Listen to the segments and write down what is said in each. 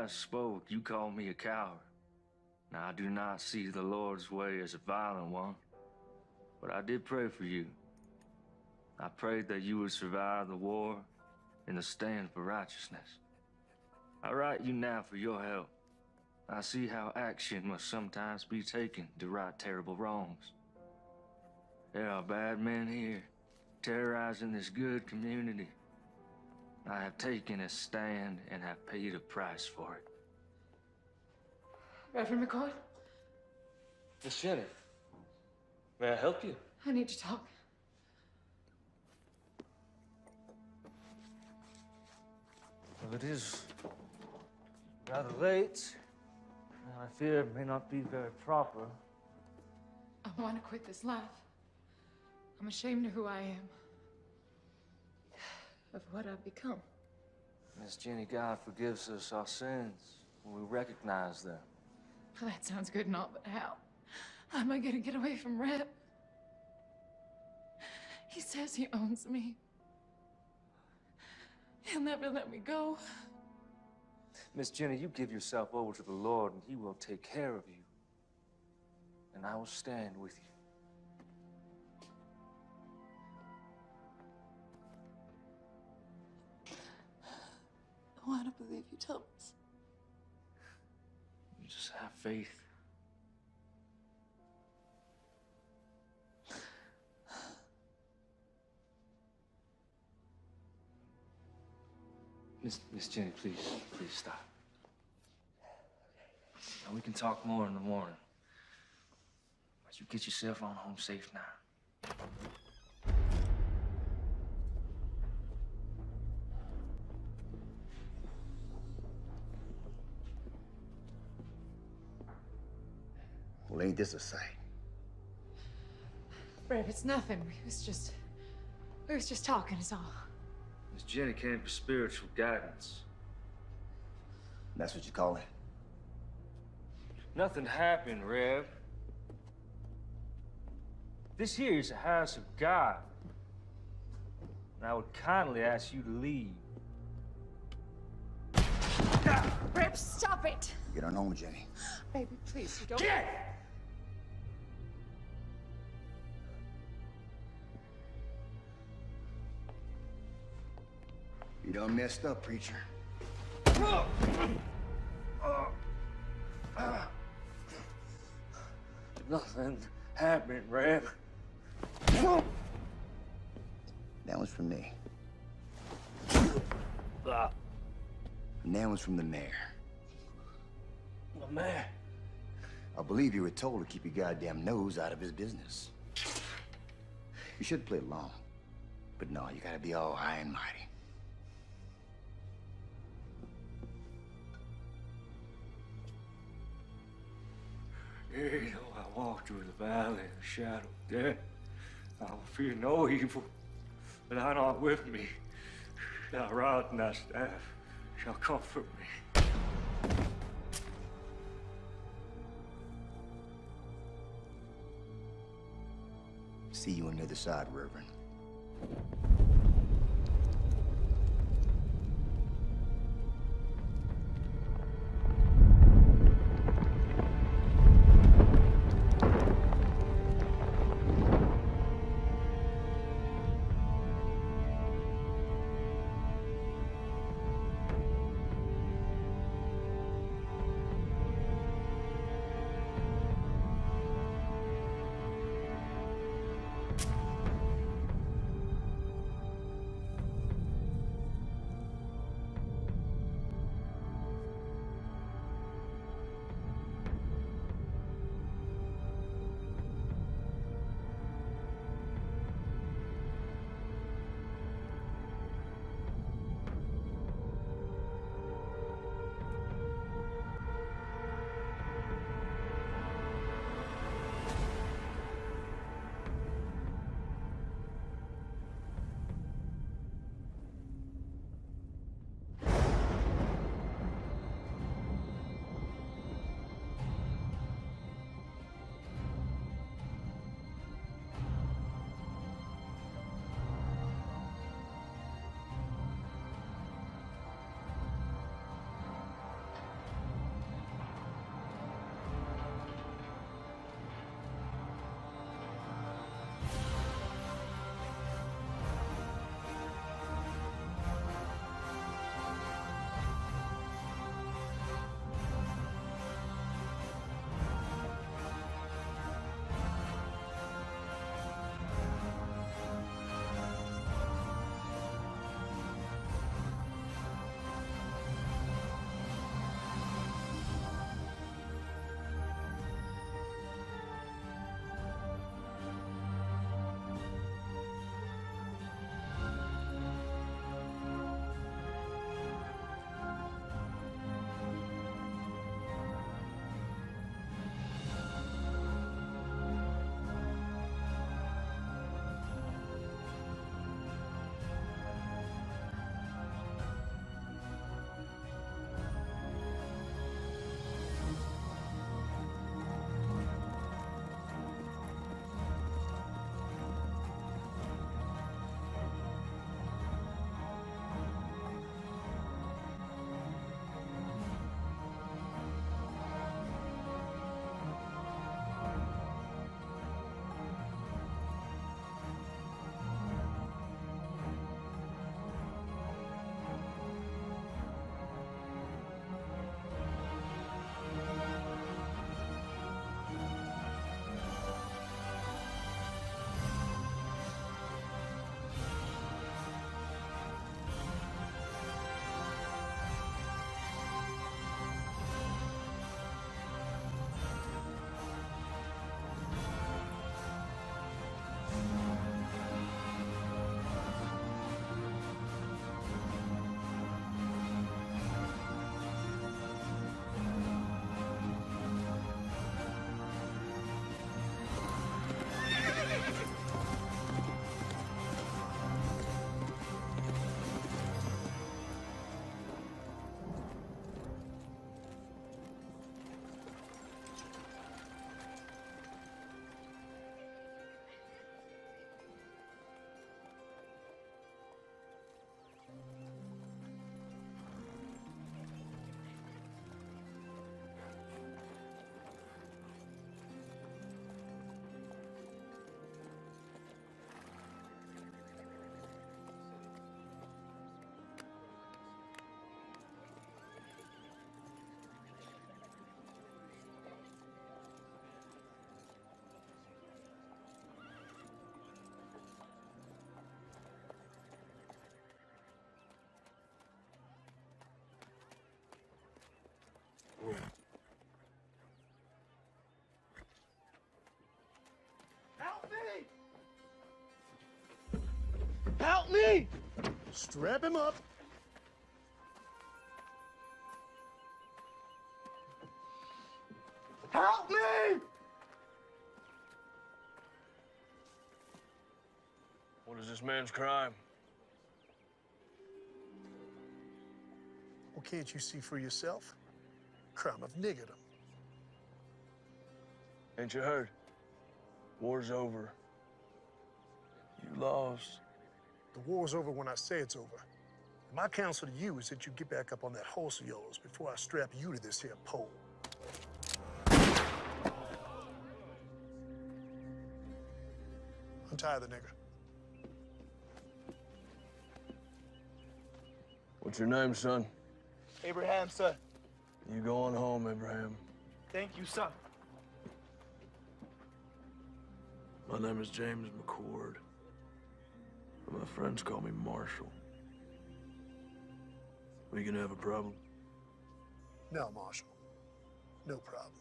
last spoke, you called me a coward. Now, I do not see the Lord's way as a violent one, but I did pray for you. I prayed that you would survive the war and the stand for righteousness. I write you now for your help. I see how action must sometimes be taken to right terrible wrongs. There are bad men here, terrorizing this good community. I have taken a stand and have paid a price for it. Reverend McCoy? Miss Jenny, may I help you? I need to talk. Well, it is rather late, and I fear it may not be very proper. I want to quit this life. I'm ashamed of who I am. Of what I've become. Miss Jenny, God forgives us our sins when we recognize them. Well, that sounds good and all, but how? How am I gonna get away from Reb? He says he owns me. He'll never let me go. Miss Jenny, you give yourself over to the Lord and He will take care of you. And I will stand with you. I want to believe you, Thomas. You just have faith. Miss Jenny, please stop. Now, we can talk more in the morning. But you get yourself on home safe now. Well, ain't this a sight? Reb, it's nothing. We was just talking, is all. Miss Jenny came for spiritual guidance. That's what you call it? Nothing happened, Reb. This here is a house of God. And I would kindly ask you to leave. Reb, stop it! Get on home, Jenny. Baby, please, you don't... Get! You done messed up, preacher. Nothing happened, Reb. That one's from me. And that one's from the mayor. The mayor. I believe you were told to keep your goddamn nose out of his business. You should play along. But no, you gotta be all high and mighty. Yea, though I walk through the valley of the shadow of death, I will fear no evil, but thou art with me. Thy rod and thy staff shall comfort me. See you on the other side, Reverend. Strap him up. Help me! What is this man's crime? Well, can't you see for yourself? Crime of niggerdom. Ain't you heard? War's over. You lost. The war's over when I say it's over. My counsel to you is that you get back up on that horse of yours before I strap you to this here pole. Untie the nigger. What's your name, son? Abraham, sir. You going home, Abraham. Thank you, sir. My name is James McCord. But my friends call me Marshall. We gonna have a problem? No, Marshal. No problem.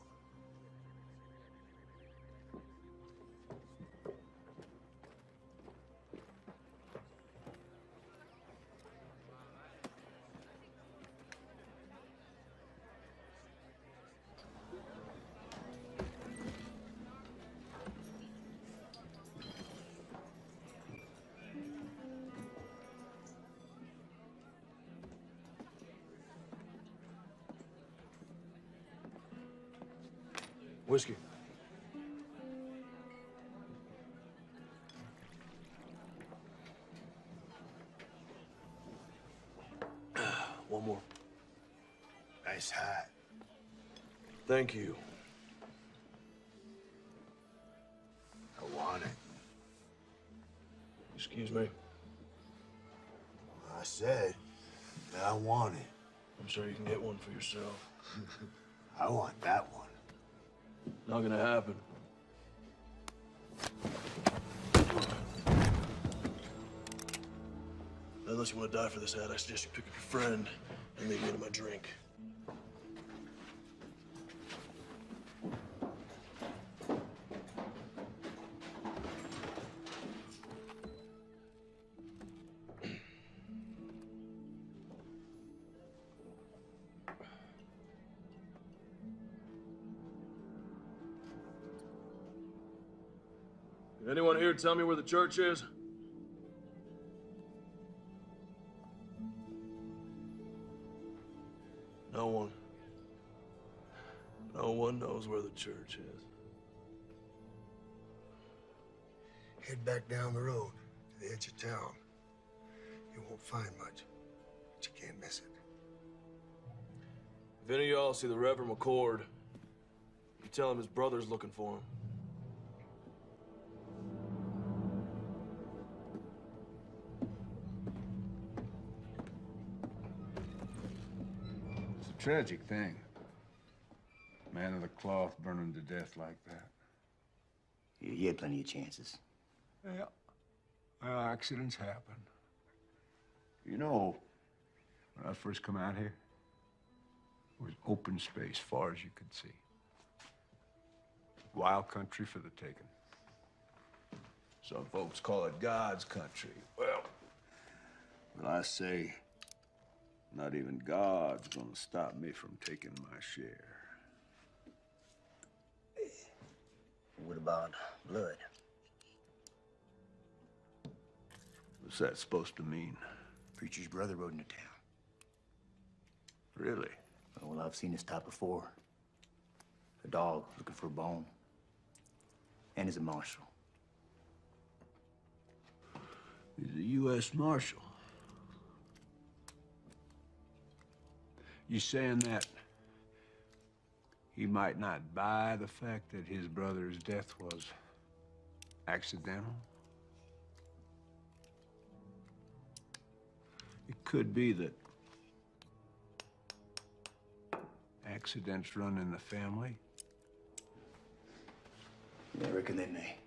Whiskey. One more. Nice hat. Thank you. I want it. Excuse me. I said that I want it. I'm sure you can get one for yourself. I want that one. Not gonna happen. Unless you want to die for this hat, I suggest you pick up your friend and leave me into my drink. Can anyone here tell me where the church is? No one. No one knows where the church is. Head back down the road to the edge of town. You won't find much, but you can't miss it. If any of y'all see the Reverend McCord, you tell him his brother's looking for him. It's a tragic thing. Man of the cloth burning to death like that. You had plenty of chances. Yeah. Well, accidents happen. You know, when I first come out here, it was open space far as you could see. Wild country for the taking. Some folks call it God's country. Well, I say, not even God's gonna stop me from taking my share. What about blood? What's that supposed to mean? Preacher's brother rode into town. Really? Well, I've seen this type before. A dog looking for a bone. And he's a marshal. He's a U.S. Marshal. You saying that he might not buy the fact that his brother's death was accidental? It could be that accidents run in the family. Yeah, I reckon they may.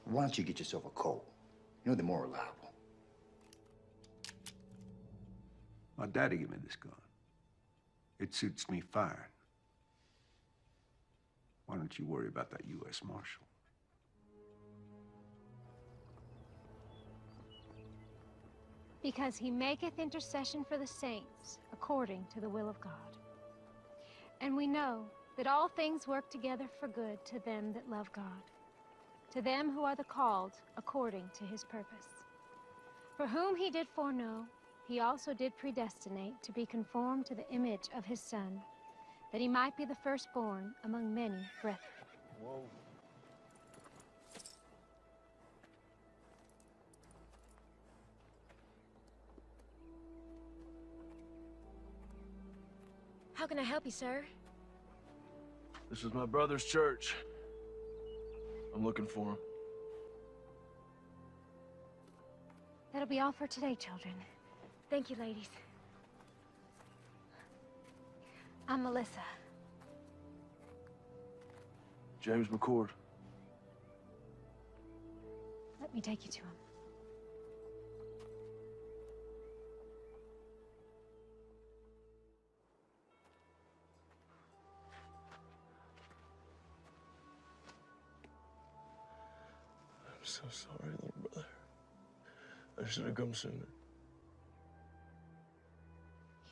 Why don't you get yourself a Colt? You know they're more reliable. My daddy gave me this gun. It suits me fine. Why don't you worry about that U.S. Marshal? Because he maketh intercession for the saints according to the will of God. And we know that all things work together for good to them that love God, to them who are the called according to his purpose. For whom he did foreknow, he also did predestinate to be conformed to the image of his Son, that he might be the firstborn among many brethren. Whoa. How can I help you, sir? This is my brother's church. I'm looking for him. That'll be all for today, children. Thank you, ladies. I'm Melissa. James McCord. Let me take you to him. I'm so sorry, little brother. I should have come sooner.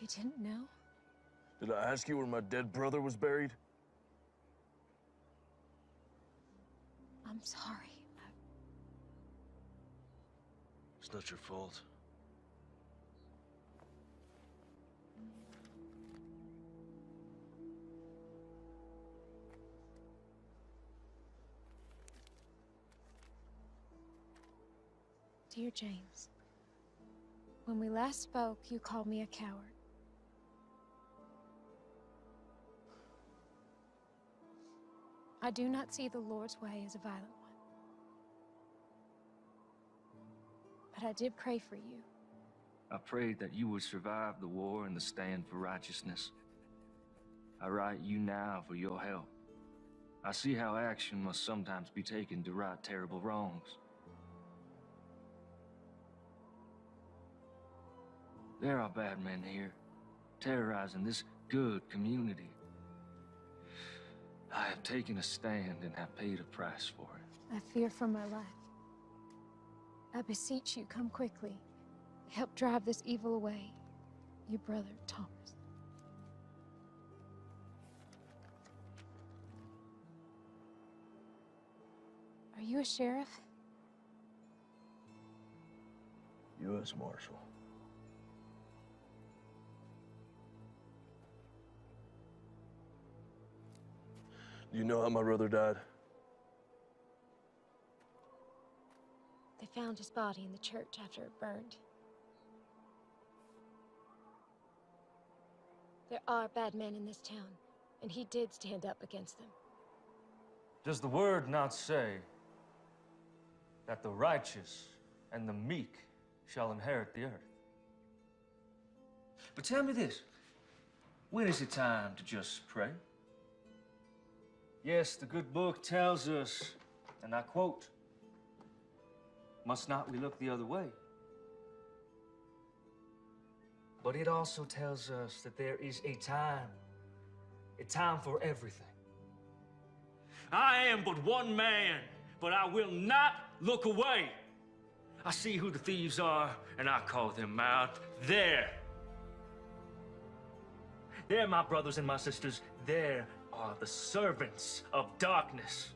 You didn't know? Did I ask you where my dead brother was buried? I'm sorry. It's not your fault. Dear James, when we last spoke, you called me a coward. I do not see the Lord's way as a violent one. But I did pray for you. I prayed that you would survive the war and the stand for righteousness. I write you now for your help. I see how action must sometimes be taken to right terrible wrongs. There are bad men here, terrorizing this good community. I have taken a stand and have paid a price for it. I fear for my life. I beseech you, come quickly. Help drive this evil away. Your brother, Thomas. Are you a sheriff? U.S. Marshal. Do you know how my brother died? They found his body in the church after it burned. There are bad men in this town, and he did stand up against them. Does the word not say that the righteous and the meek shall inherit the earth? But tell me this, when is it time to just pray? Yes, the good book tells us, and I quote, "Must not we look the other way?" But it also tells us that there is a time for everything. I am but one man, but I will not look away. I see who the thieves are, and I call them out. There, my brothers and my sisters, there are the servants of darkness.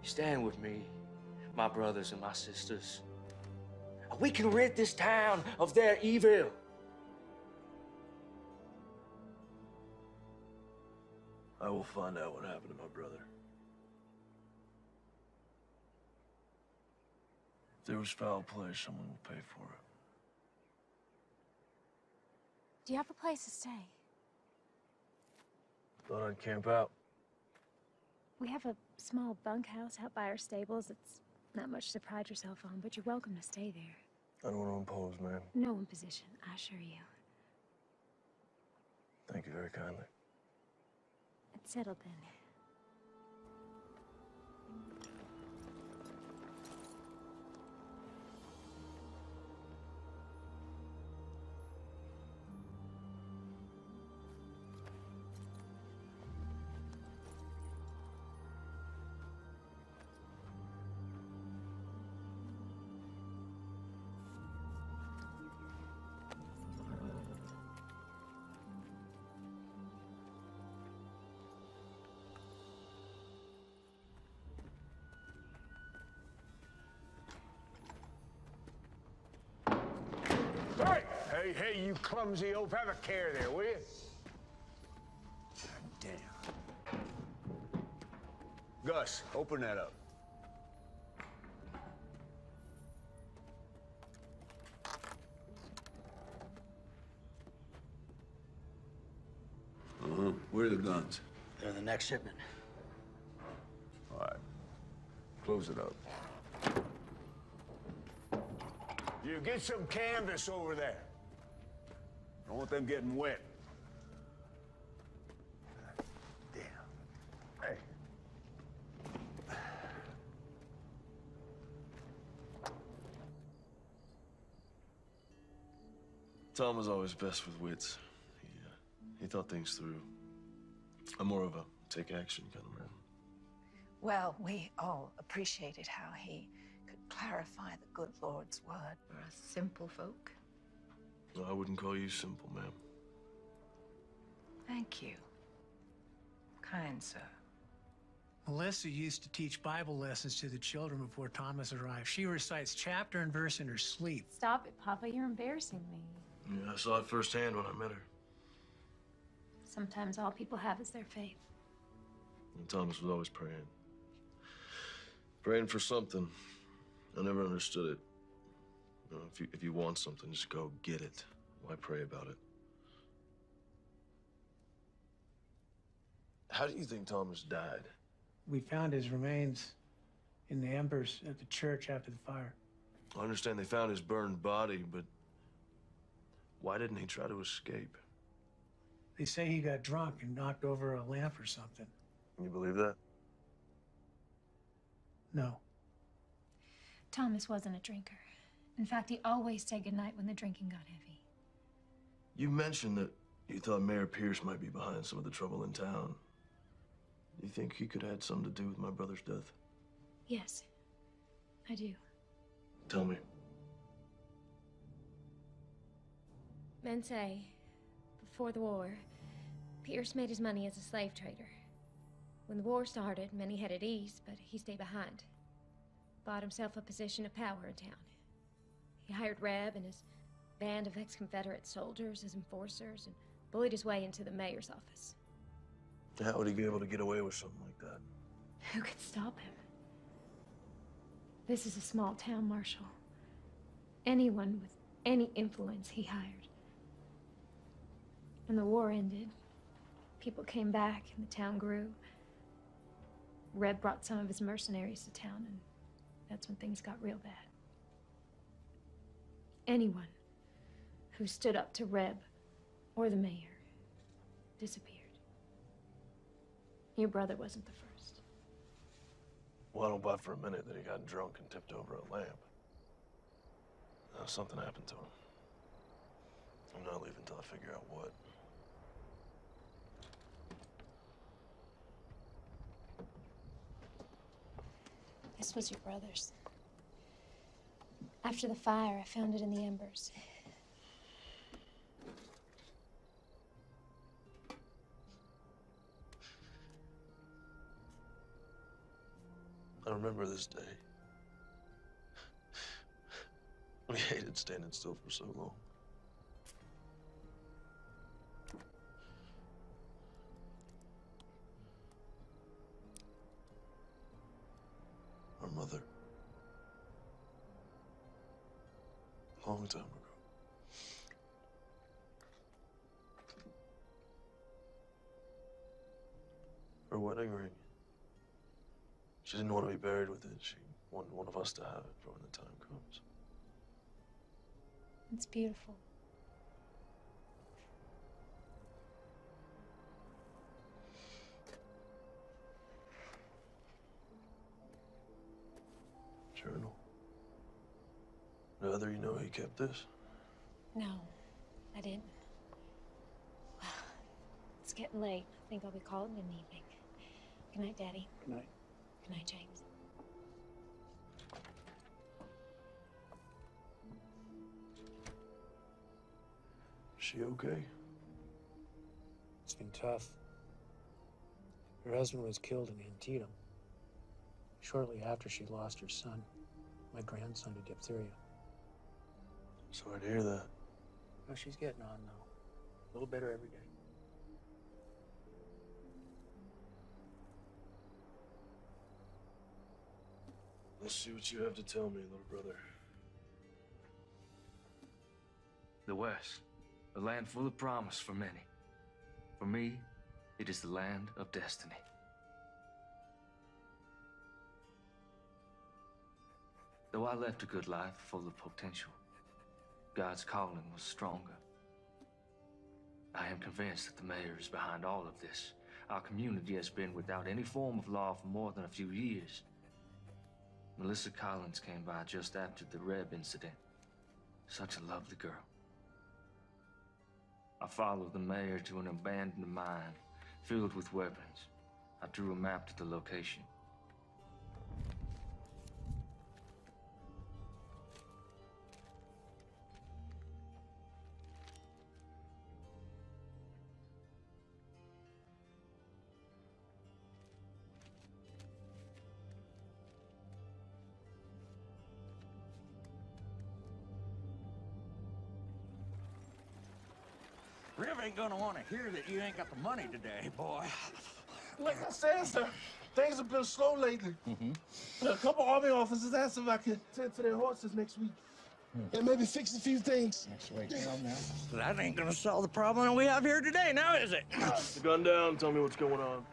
Stand with me, my brothers and my sisters. We can rid this town of their evil. I will find out what happened to my brother. If there was foul play, someone will pay for it. Do you have a place to stay? Thought I'd camp out. We have a small bunkhouse out by our stables. It's not much to pride yourself on, but you're welcome to stay there. I don't want to impose, man. No imposition, I assure you. Thank you very kindly. It's settled then. Hey, hey, you clumsy oaf, have a care there, will you? God damn. Gus, open that up. Where are the guns? They're the next shipment. All right. Close it up. You get some canvas over there. I don't want them getting wet. Damn. Hey. Tom was always best with wits. He thought things through. I'm more of a take action kind of man. Well, we all appreciated how he could clarify the good Lord's word. For us simple folk. No, I wouldn't call you simple, ma'am. Thank you, kind sir. Melissa used to teach Bible lessons to the children before Thomas arrived. She recites chapter and verse in her sleep. Stop it, Papa. You're embarrassing me. Yeah, I saw it firsthand when I met her. Sometimes all people have is their faith. And Thomas was always praying. Praying for something. I never understood it. You know, if you want something, just go get it. Why pray about it? How do you think Thomas died? We found his remains in the embers at the church after the fire. I understand they found his burned body, but why didn't he try to escape? They say he got drunk and knocked over a lamp or something. You believe that? No. Thomas wasn't a drinker. In fact, he always said goodnight when the drinking got heavy. You mentioned that you thought Mayor Pierce might be behind some of the trouble in town. Do you think he could have had something to do with my brother's death? Yes, I do. Tell me. Men say, before the war, Pierce made his money as a slave trader. When the war started, many headed east, but he stayed behind. Bought himself a position of power in town. He hired Reb and his band of ex-Confederate soldiers as enforcers and bullied his way into the mayor's office. How would he be able to get away with something like that? Who could stop him? This is a small town, Marshal. Anyone with any influence he hired. When the war ended, people came back and the town grew. Reb brought some of his mercenaries to town, and that's when things got real bad. Anyone who stood up to Reb or the mayor disappeared. Your brother wasn't the first. Well, I don't buy for a minute that he got drunk and tipped over a lamp. Something happened to him. I'm not leaving until I figure out what. This was your brother's. After the fire, I found it in the embers. I remember this day. We hated standing still for so long. Our mother. Long time ago. Her wedding ring. She didn't want to be buried with it. She wanted one of us to have it for when the time comes. It's beautiful. Journal. Whether you know he kept this? No, I didn't. Well, it's getting late. I think I'll be calling it an evening. Good night, Daddy. Good night. Good night, James. Is she okay? It's been tough. Her husband was killed in Antietam. Shortly after she lost her son, my grandson, to diphtheria. Sorry to hear that. Well, she's getting on now. A little better every day. Let's see what you have to tell me, little brother. The West, a land full of promise for many. For me, it is the land of destiny. Though I left a good life full of potential, God's calling was stronger. I am convinced that the mayor is behind all of this. Our community has been without any form of law for more than a few years. Melissa Collins came by just after the Reb incident. Such a lovely girl. I followed the mayor to an abandoned mine filled with weapons. I drew a map to the location. Rev ain't gonna want to hear that you ain't got the money today, boy. Like I said, sir, things have been slow lately. A couple Army officers asked if I could tend to their horses next week. And maybe fix a few things. Next week, that ain't gonna solve the problem we have here today, now is it? The gun down, tell me what's going on.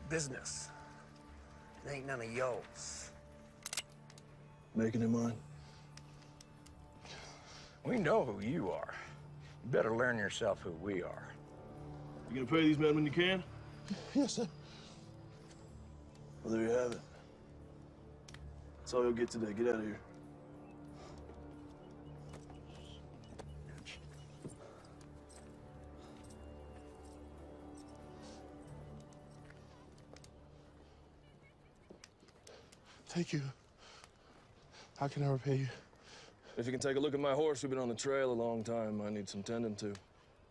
Business. It ain't none of yours. Making it mine. We know who you are. You better learn yourself who we are. You gonna pay these men when you can? Yes, sir. Well, there you have it. That's all you'll get today. Get out of here. Thank you. How can I repay you? If you can take a look at my horse, we've been on the trail a long time. I need some tending to. You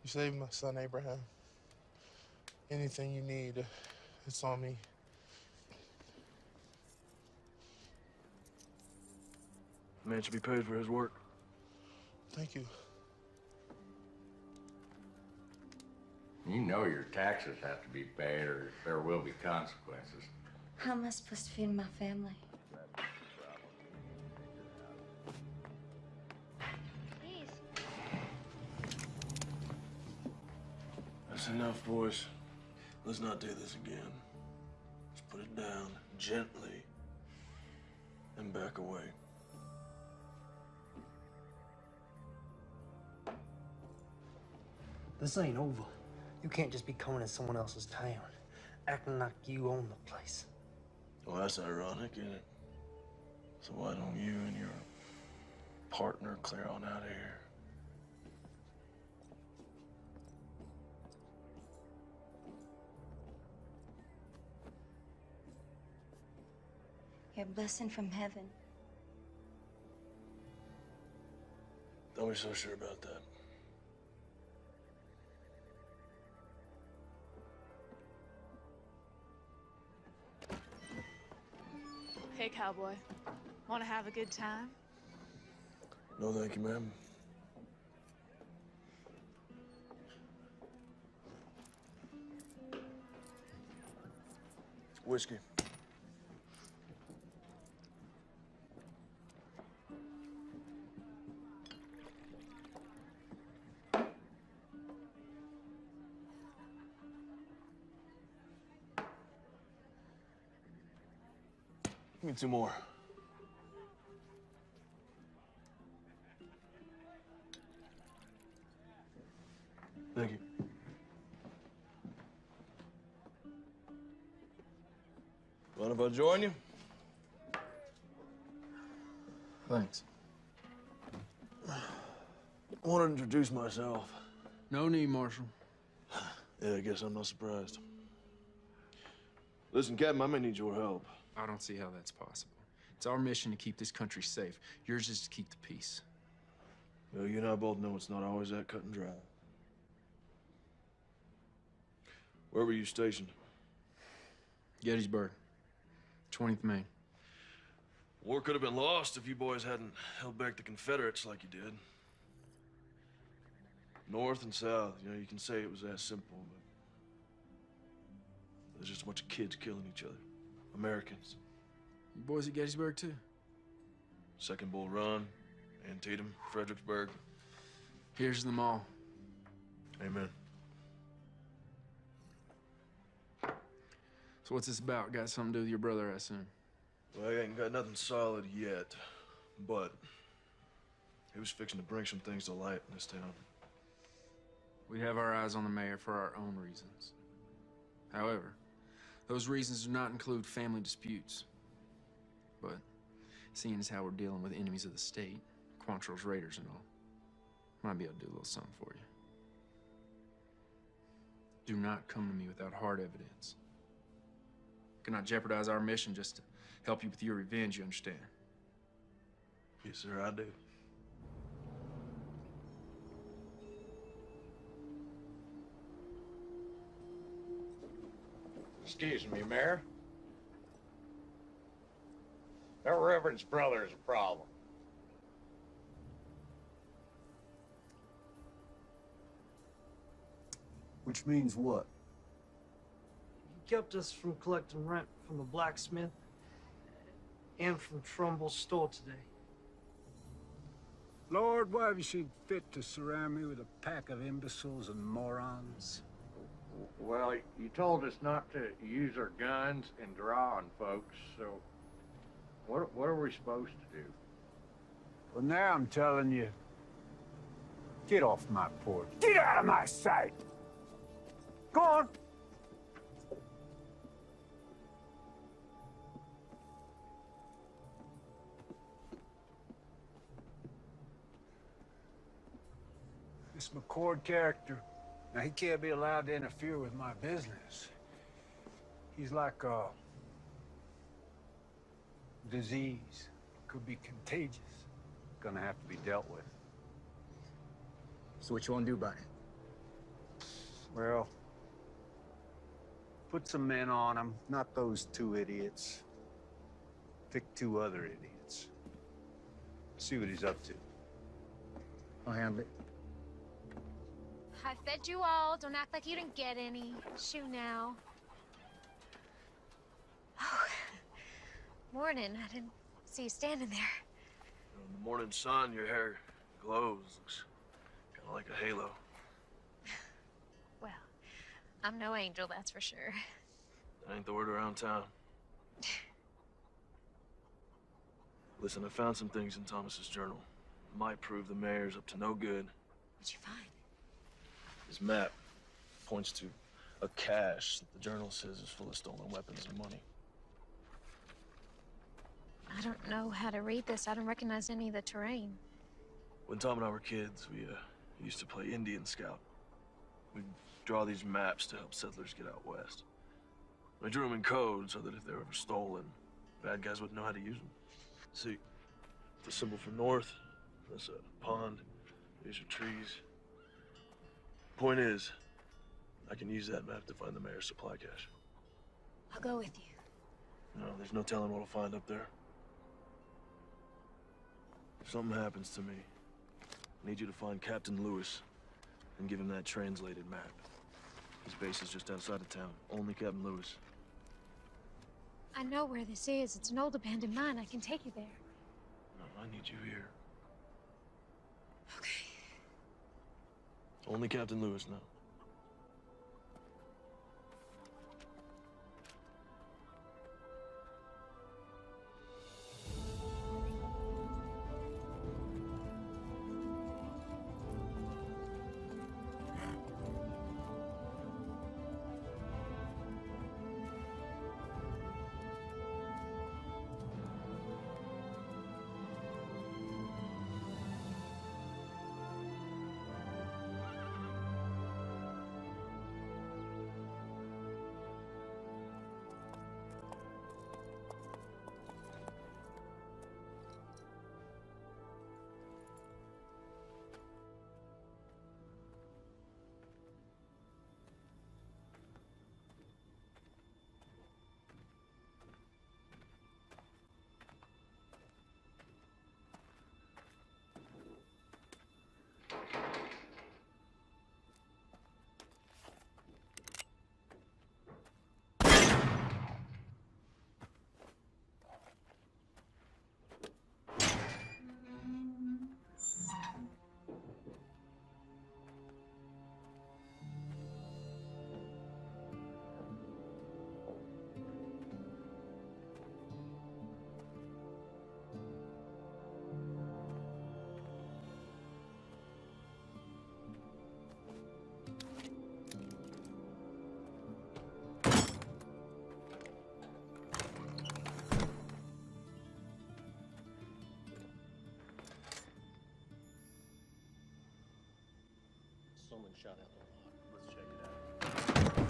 saved my son, Abraham. Anything you need, it's on me. The man should be paid for his work. Thank you. You know your taxes have to be paid or there will be consequences. How am I supposed to feed my family? That's enough, boys. Let's not do this again. Let's put it down gently and back away. This ain't over. You can't just be coming in someone else's town, acting like you own the place. Well, that's ironic, isn't it? So why don't you and your partner clear on out of here? You're a blessing from heaven. Don't be so sure about that. Hey, cowboy. Want to have a good time? No, thank you, ma'am. Whiskey. Give me 2 more. Thank you. Mind if I join you? Thanks. I want to introduce myself. No need, Marshal. Yeah, I guess I'm not surprised. Listen, Captain, I may need your help. I don't see how that's possible. It's our mission to keep this country safe. Yours is to keep the peace. Well, you and I both know it's not always that cut and dry. Where were you stationed? Gettysburg, 20th Maine. War could have been lost if you boys hadn't held back the Confederates like you did. North and South, you know, you can say it was that simple, but there's just a bunch of kids killing each other. Americans. You boys at Gettysburg, too? Second Bull Run, Antietam, Fredericksburg. Here's to them all. Amen. So what's this about? Got something to do with your brother, I assume? Well, I ain't got nothing solid yet, but he was fixing to bring some things to light in this town. We have our eyes on the mayor for our own reasons. However, those reasons do not include family disputes. But seeing as how we're dealing with enemies of the state, Quantrill's raiders and all, might be able to do a little something for you. Do not come to me without hard evidence. Cannot jeopardize our mission just to help you with your revenge, you understand? Yes, sir, I do. Excuse me, Mayor. That Reverend's brother is a problem. Which means what? He kept us from collecting rent from the blacksmith and from Trumbull's store today. Lord, why have you seen fit to surround me with a pack of imbeciles and morons? Well, you told us not to use our guns and draw on folks, so what are we supposed to do? Well, now I'm telling you, get off my porch. Get out of my sight! Go on! This McCord character, now he can't be allowed to interfere with my business. He's like a disease. Could be contagious. Gonna have to be dealt with. So what you want to do about it? Well, put some men on him, not those two idiots. Pick two other idiots. See what he's up to. I'll handle it. I fed you all. Don't act like you didn't get any. Shoo now. Oh, morning. I didn't see you standing there. In the morning sun, your hair glows. Looks kind of like a halo. Well, I'm no angel, that's for sure. That ain't the word around town. Listen, I found some things in Thomas's journal. Might prove the mayor's up to no good. What'd you find? His map points to a cache that the journal says is full of stolen weapons and money. I don't know how to read this. I don't recognize any of the terrain. When Tom and I were kids, we used to play Indian Scout. We'd draw these maps to help settlers get out west. We drew them in code so that if they were ever stolen, bad guys wouldn't know how to use them. See, the symbol for north, that's a pond. These are trees. Point is, I can use that map to find the mayor's supply cache. I'll go with you. No, there's no telling what I'll find up there. If something happens to me, I need you to find Captain Lewis and give him that translated map. His base is just outside of town. Only Captain Lewis. I know where this is. It's an old abandoned mine. I can take you there. No, I need you here. Okay. Only Captain Lewis now. Someone shot out the lock. Let's check it out.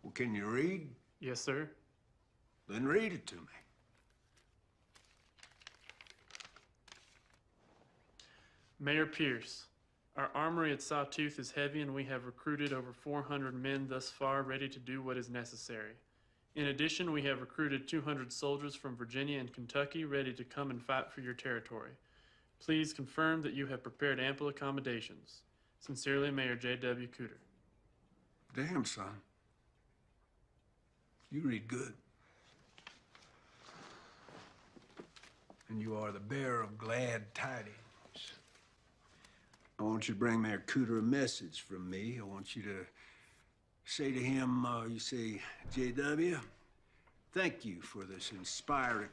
Well, can you read? Yes, sir. Then read it to me. Mayor Pierce, our armory at Sawtooth is heavy and we have recruited over 400 men thus far ready to do what is necessary. In addition, we have recruited 200 soldiers from Virginia and Kentucky ready to come and fight for your territory. Please confirm that you have prepared ample accommodations. Sincerely, Mayor J.W. Cooter. Damn, son. You read good. And you are the bearer of glad tidings. I want you to bring Mayor Cooter a message from me. I want you to say to him, you say, J.W., thank you for this inspiring...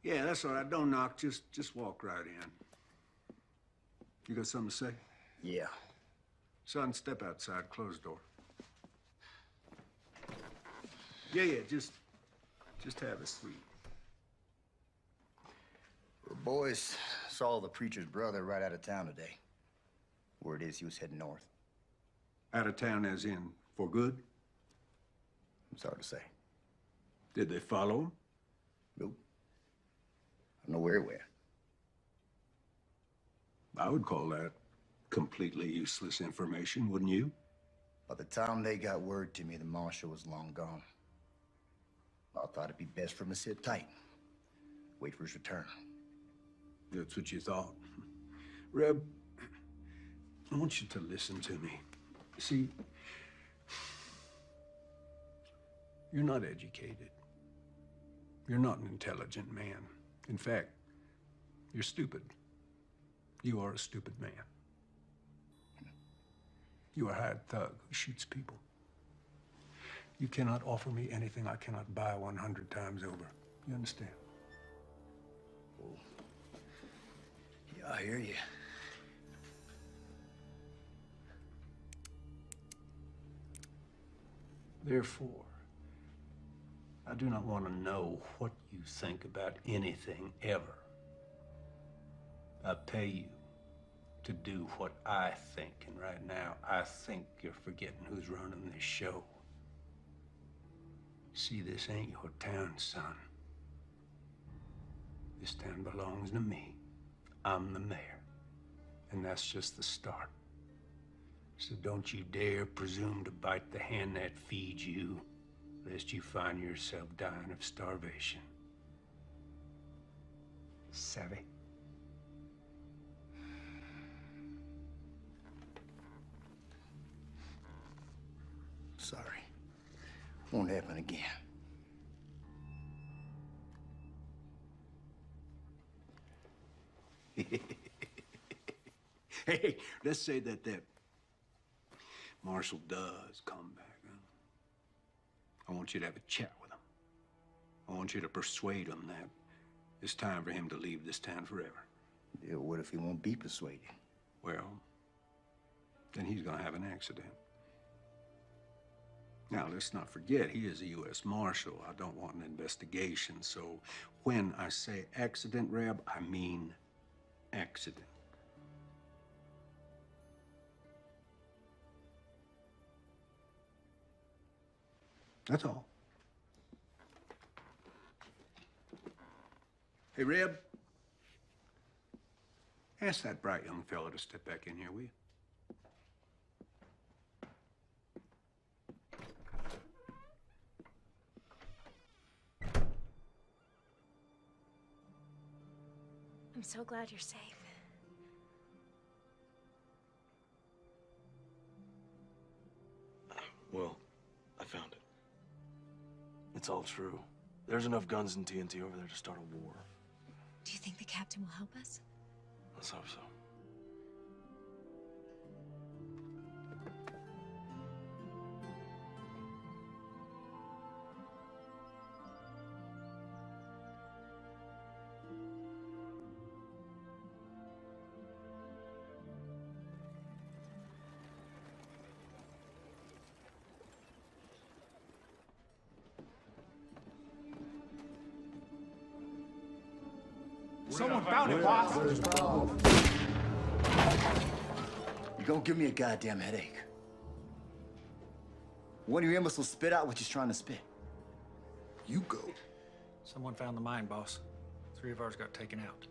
Yeah, that's all right. Don't knock. Just walk right in. You got something to say? Yeah. Son, step outside. Close the door. Yeah, just have a seat. The boys saw the preacher's brother right out of town today. Word is he was heading north. Out of town as in for good? It's hard to say. Did they follow him? Nope. I don't know where he went. I would call that completely useless information, wouldn't you? By the time they got word to me, the marshal was long gone. I thought it'd be best for him to sit tight. Wait for his return. That's what you thought. Reb, I want you to listen to me. See, you're not educated. You're not an intelligent man. In fact, you're stupid. You are a stupid man. You are a hired thug who shoots people. You cannot offer me anything I cannot buy 100 times over. You understand? Oh. Yeah, I hear you. Therefore, I do not want to know what you think about anything ever. I pay you to do what I think, and right now, I think you're forgetting who's running this show. See, this ain't your town, son. This town belongs to me. I'm the mayor. And that's just the start. So don't you dare presume to bite the hand that feeds you, lest you find yourself dying of starvation. Savvy? Sorry. Won't happen again. Hey, let's say that Marshal does come back. Huh? I want you to have a chat with him. I want you to persuade him that it's time for him to leave this town forever. Yeah, what if he won't be persuaded? Well, then he's gonna have an accident. Now, let's not forget, he is a U.S. Marshal. I don't want an investigation, so when I say accident, Reb, I mean accident. That's all. Hey, Reb, ask that bright young fella to step back in here, will you? I'm so glad you're safe. Well, I found it. It's all true. There's enough guns and TNT over there to start a war. Do you think the captain will help us? Let's hope so. Someone found it, boss. You gonna give me a goddamn headache. One of your imbeciles spit out what he's trying to spit. You go. Someone found the mine, boss. 3 of ours got taken out.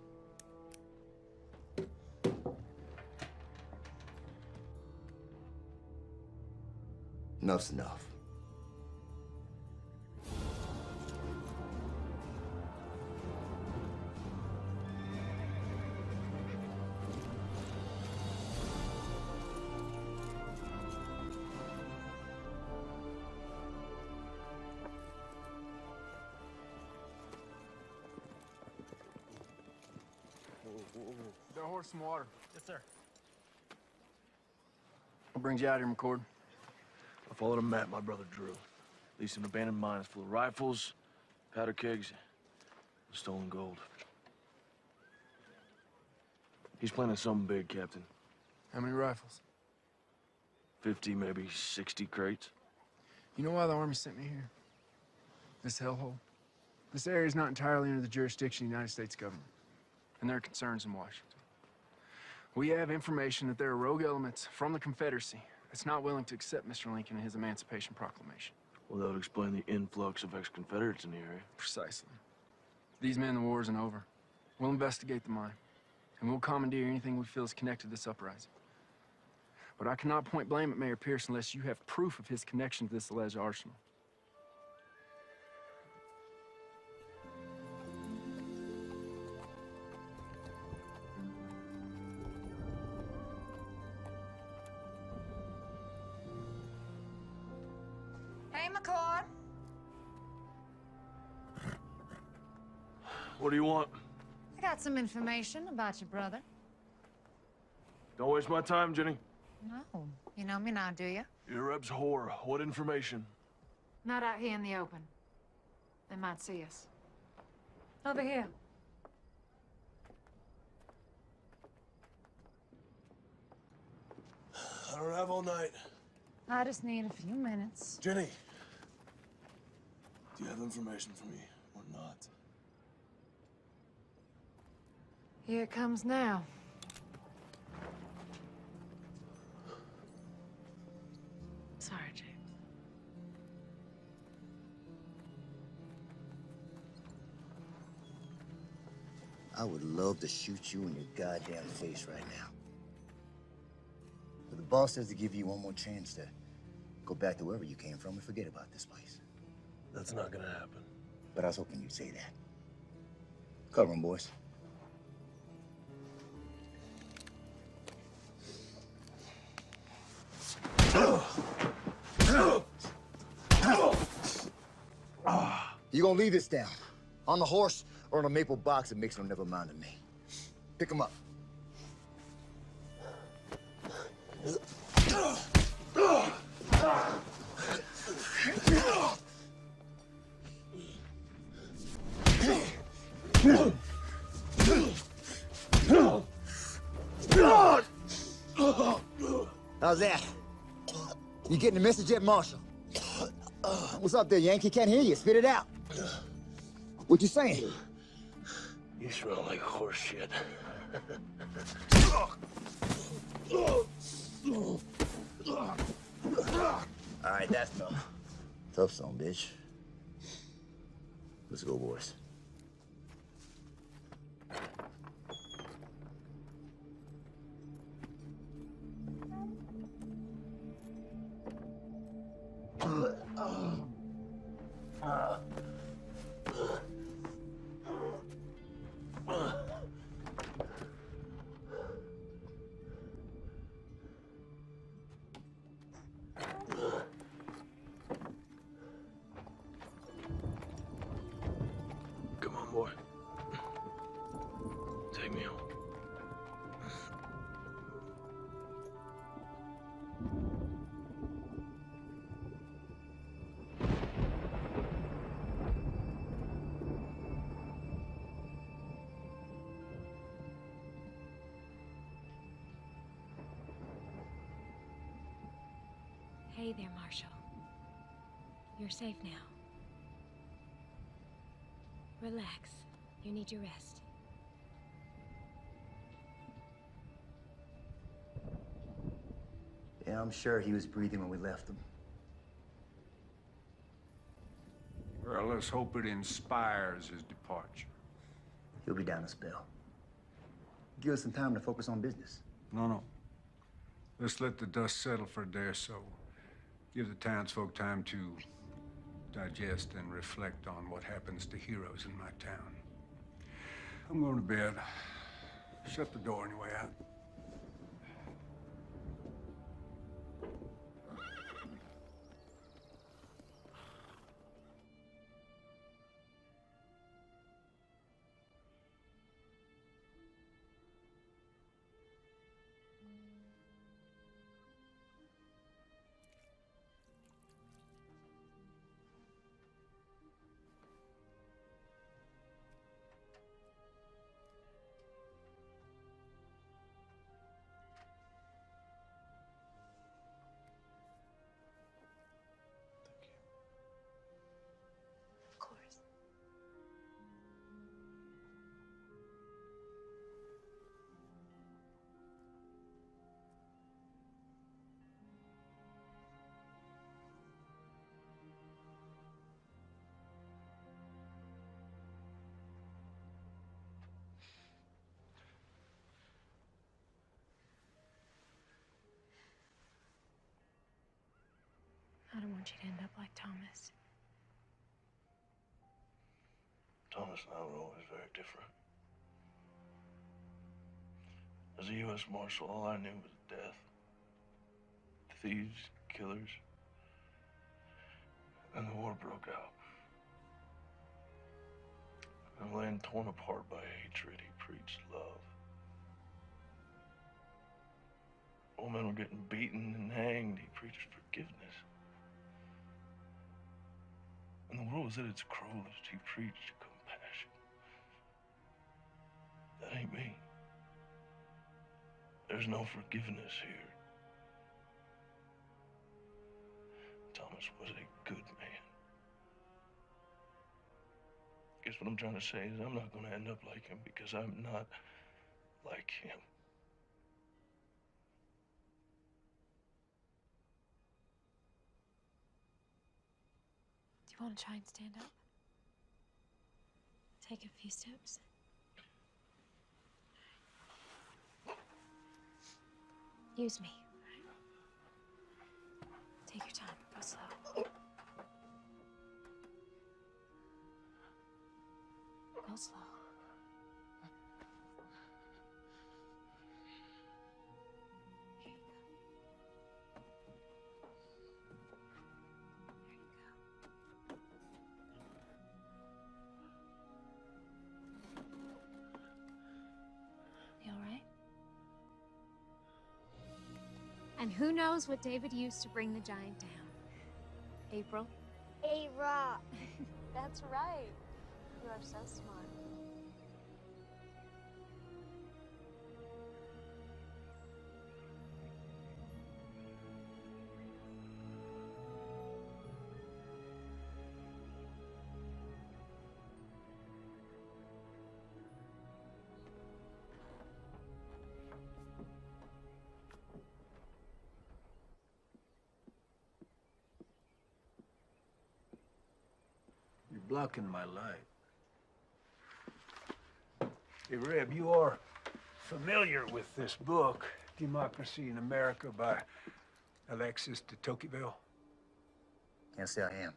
Enough's enough. Got a horse some water. Yes, sir. What brings you out here, McCord? I followed a map my brother drew. Leased an abandoned mine full of rifles, powder kegs, and stolen gold. He's planning something big, Captain. How many rifles? 50, maybe 60 crates. You know why the Army sent me here? This hellhole? This area is not entirely under the jurisdiction of the United States government, and there are concerns in Washington. We have information that there are rogue elements from the Confederacy that's not willing to accept Mr. Lincoln and his Emancipation Proclamation. Well, that would explain the influx of ex-Confederates in the area. Precisely. For these men, the war isn't over. We'll investigate the mine, and we'll commandeer anything we feel is connected to this uprising. But I cannot point blame at Mayor Pierce unless you have proof of his connection to this alleged arsenal. Hey, McCord. What do you want? I got some information about your brother. Don't waste my time, Jenny. No, you know me now, do you? You're Reb's whore. What information? Not out here in the open. They might see us. Over here. I don't have all night. I just need a few minutes. Jenny, do you have information for me or not? Here it comes now. Sorry, James. I would love to shoot you in your goddamn face right now. But the boss says to give you one more chance to go back to wherever you came from and forget about this place. That's not gonna happen. But I was hoping you'd say that. Cover 'em, boys. You gonna leave this down? On the horse or in a maple box that makes no never mind to me? Pick 'em up. How's that? You getting the message yet, Marshal? What's up there, Yankee? Can't hear you. Spit it out. What you saying? You smell like horse shit. All right, that's enough. Tough song, bitch. Let's go, boys. Take me home. Hey there, Marshall. You're safe now. Relax. You need your rest. Yeah, I'm sure he was breathing when we left him. Well, let's hope it inspires his departure. He'll be down a spell. Give us some time to focus on business. No. Let's let the dust settle for a day or so. Give the townsfolk time to digest and reflect on what happens to heroes in my town. I'm going to bed. Shut the door on your way out. Of course. I don't want you to end up like Thomas. Thomas and I were always very different. As a U.S. Marshal, all I knew was death. Thieves, killers. And the war broke out. And laying torn apart by hatred, he preached love. Old men were getting beaten and hanged. He preached forgiveness. And the world was at its cruelest. He preached compassion. That ain't me. There's no forgiveness here. Thomas was a good man. Guess what I'm trying to say is I'm not going to end up like him because I'm not like him. Do you want to try and stand up? Take a few steps. Use me. Take your time. Go slow. Go slow. You all right? And who knows what David used to bring the giant down? April? A rock. That's right. You are so smart. You're blocking my light. Hey, Reb, you are familiar with this book, Democracy in America by Alexis de Tocqueville? Can't say I am.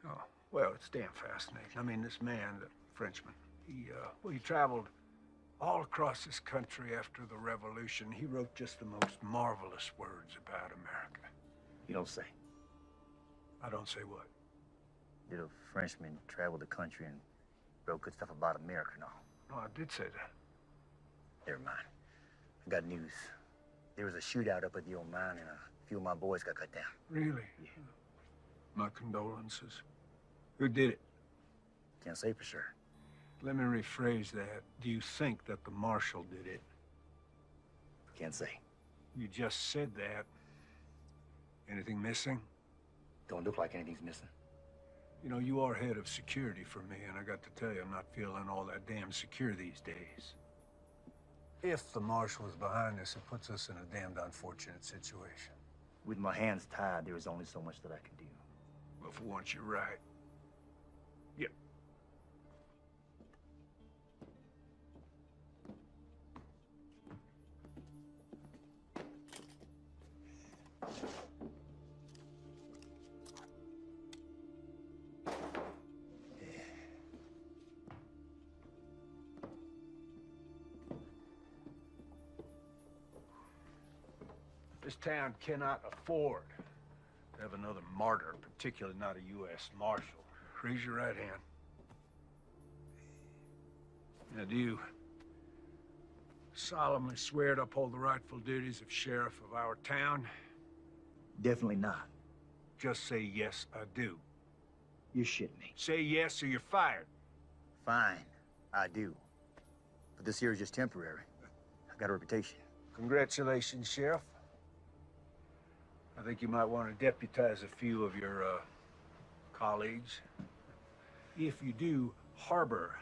Oh, well, it's damn fascinating. I mean, this man, the Frenchman, he traveled all across this country after the Revolution. He wrote just the most marvelous words about America. You don't say. I don't say what? Did a Frenchman travel the country and wrote good stuff about America and all? No, I did say that. Never mind. I got news. There was a shootout up at the old mine, and a few of my boys got cut down. Really? Yeah. My condolences. Who did it? Can't say for sure. Let me rephrase that. Do you think that the marshal did it? Can't say. You just said that. Anything missing? Don't look like anything's missing. You know, you are head of security for me, and I got to tell you, I'm not feeling all that damn secure these days. If the marshal is behind this, it puts us in a damned unfortunate situation. With my hands tied, there is only so much that I can do. Well, for once, you're right. Yep. This town cannot afford to have another martyr, particularly not a U.S. Marshal. Raise your right hand. Now, do you solemnly swear to uphold the rightful duties of sheriff of our town? Definitely not. Just say, yes, I do. You're shitting me. Say yes or you're fired. Fine, I do. But this here is just temporary. I got a reputation. Congratulations, Sheriff. I think you might want to deputize a few of your colleagues. If you do harbor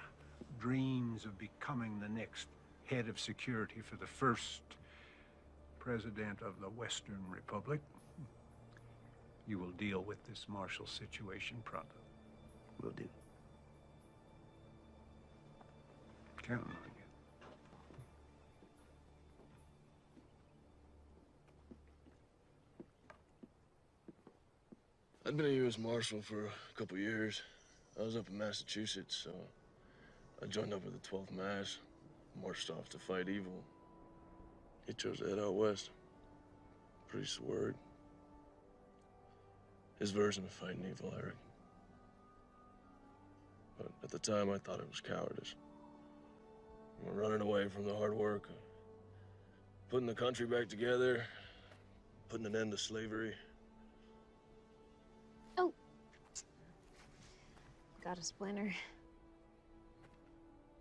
dreams of becoming the next head of security for the first president of the Western Republic, you will deal with this martial situation pronto. Will do. Counting on you. I'd been a U.S. Marshal for a couple years. I was up in Massachusetts, so I joined up with the 12th Mass, marched off to fight evil. He chose to head out west. Priest's word. His version of fighting evil, I reckon. But at the time, I thought it was cowardice. Running away from the hard work, putting the country back together, putting an end to slavery. Oh. Got a splinter.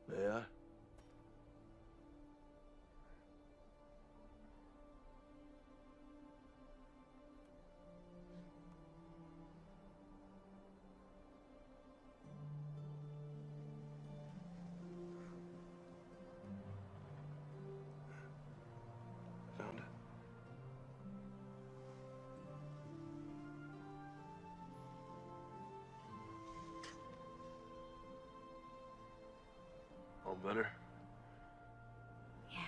May I? Found it. All better? Yeah.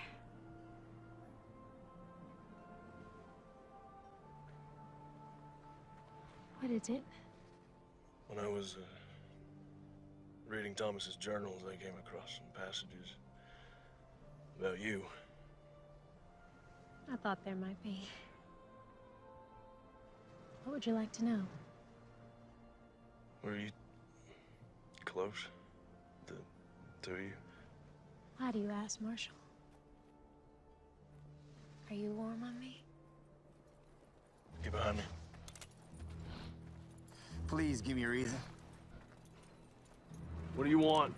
What is it? When I was reading Thomas's journals, I came across some passages about you. I thought there might be. What would you like to know? Were you close? The two of you? Why do you ask, Marshal? Are you warm on me? Get behind me. Please give me a reason. What do you want?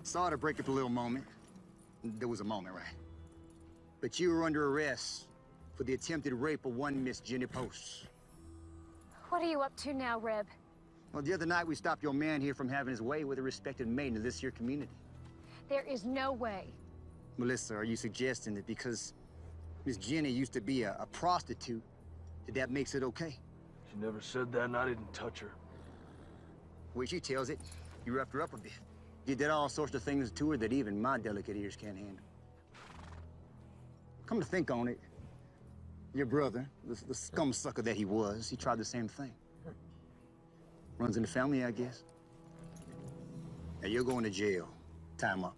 Sorry to break up a little moment. There was a moment, right? But you were under arrest for the attempted rape of one Miss Jenny Post. What are you up to now, Reb? Well, the other night we stopped your man here from having his way with a respected maiden of this here community. There is no way. Melissa, are you suggesting that because Miss Jenny used to be a prostitute, that makes it okay? She never said that, and I didn't touch her. The way she tells it, you roughed her up a bit. You did all sorts of things to her that even my delicate ears can't handle. Come to think on it, your brother, the scum sucker that he was, he tried the same thing. Runs in the family, I guess. Now you're going to jail. Time up.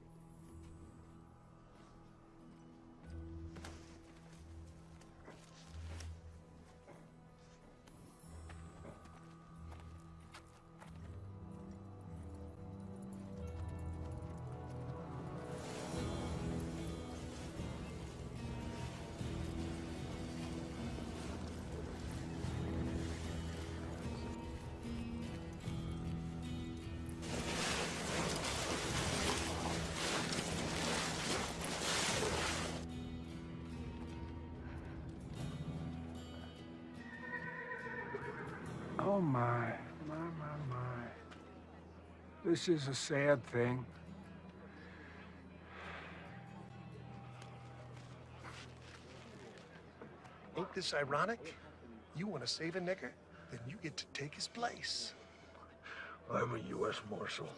Oh, my. My. This is a sad thing. Ain't this ironic? You want to save a nigger, then you get to take his place. I'm a U.S. Marshal.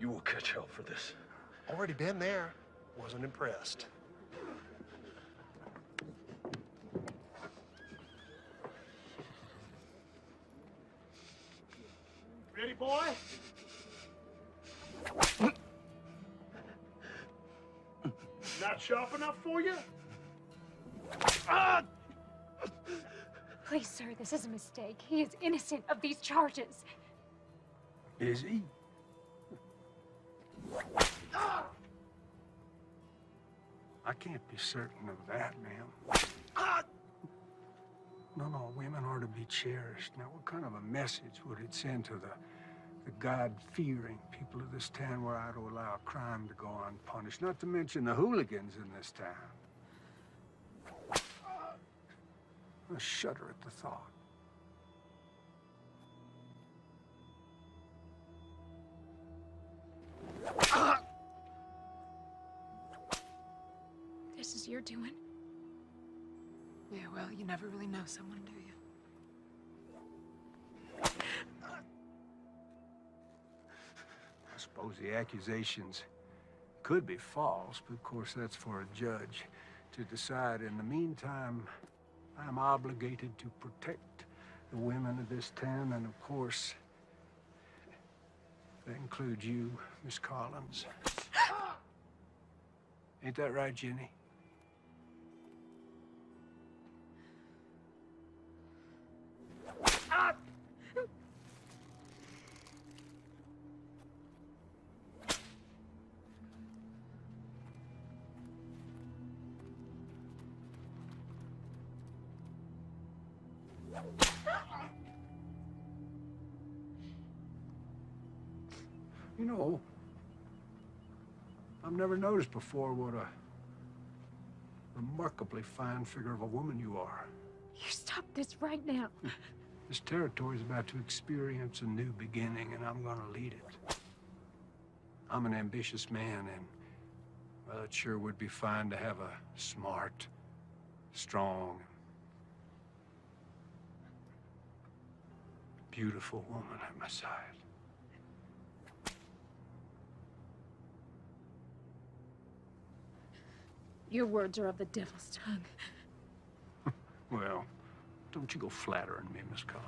You will catch hell for this. Already been there. Wasn't impressed. Ready, boy? Not sharp enough for you? Please, sir, this is a mistake. He is innocent of these charges. Is he? I can't be certain of that, ma'am. No, women are to be cherished. Now, what kind of a message would it send to the God-fearing people of this town were I to allow a crime to go unpunished? Not to mention the hooligans in this town. I shudder at the thought. This is your doing? Yeah, well, you never really know someone, do you? I suppose the accusations could be false, but of course that's for a judge to decide. In the meantime, I'm obligated to protect the women of this town, and of course, that includes you, Miss Collins. Ain't that right, Jenny? You know, I've never noticed before what a remarkably fine figure of a woman you are. You stop this right now. This territory is about to experience a new beginning, and I'm gonna lead it. I'm an ambitious man, and, well, it sure would be fine to have a smart, strong, beautiful woman at my side. Your words are of the devil's tongue. Well, don't you go flattering me, Miss Collins.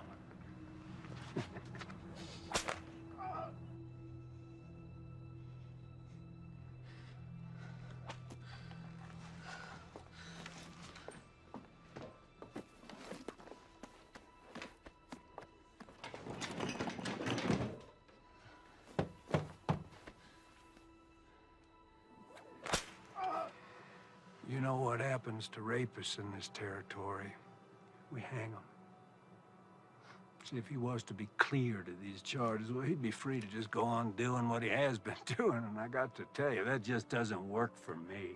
You know what happens to rapists in this territory? We hang them. See, if he was to be cleared of these charges, well, he'd be free to just go on doing what he has been doing, and I got to tell you, that just doesn't work for me.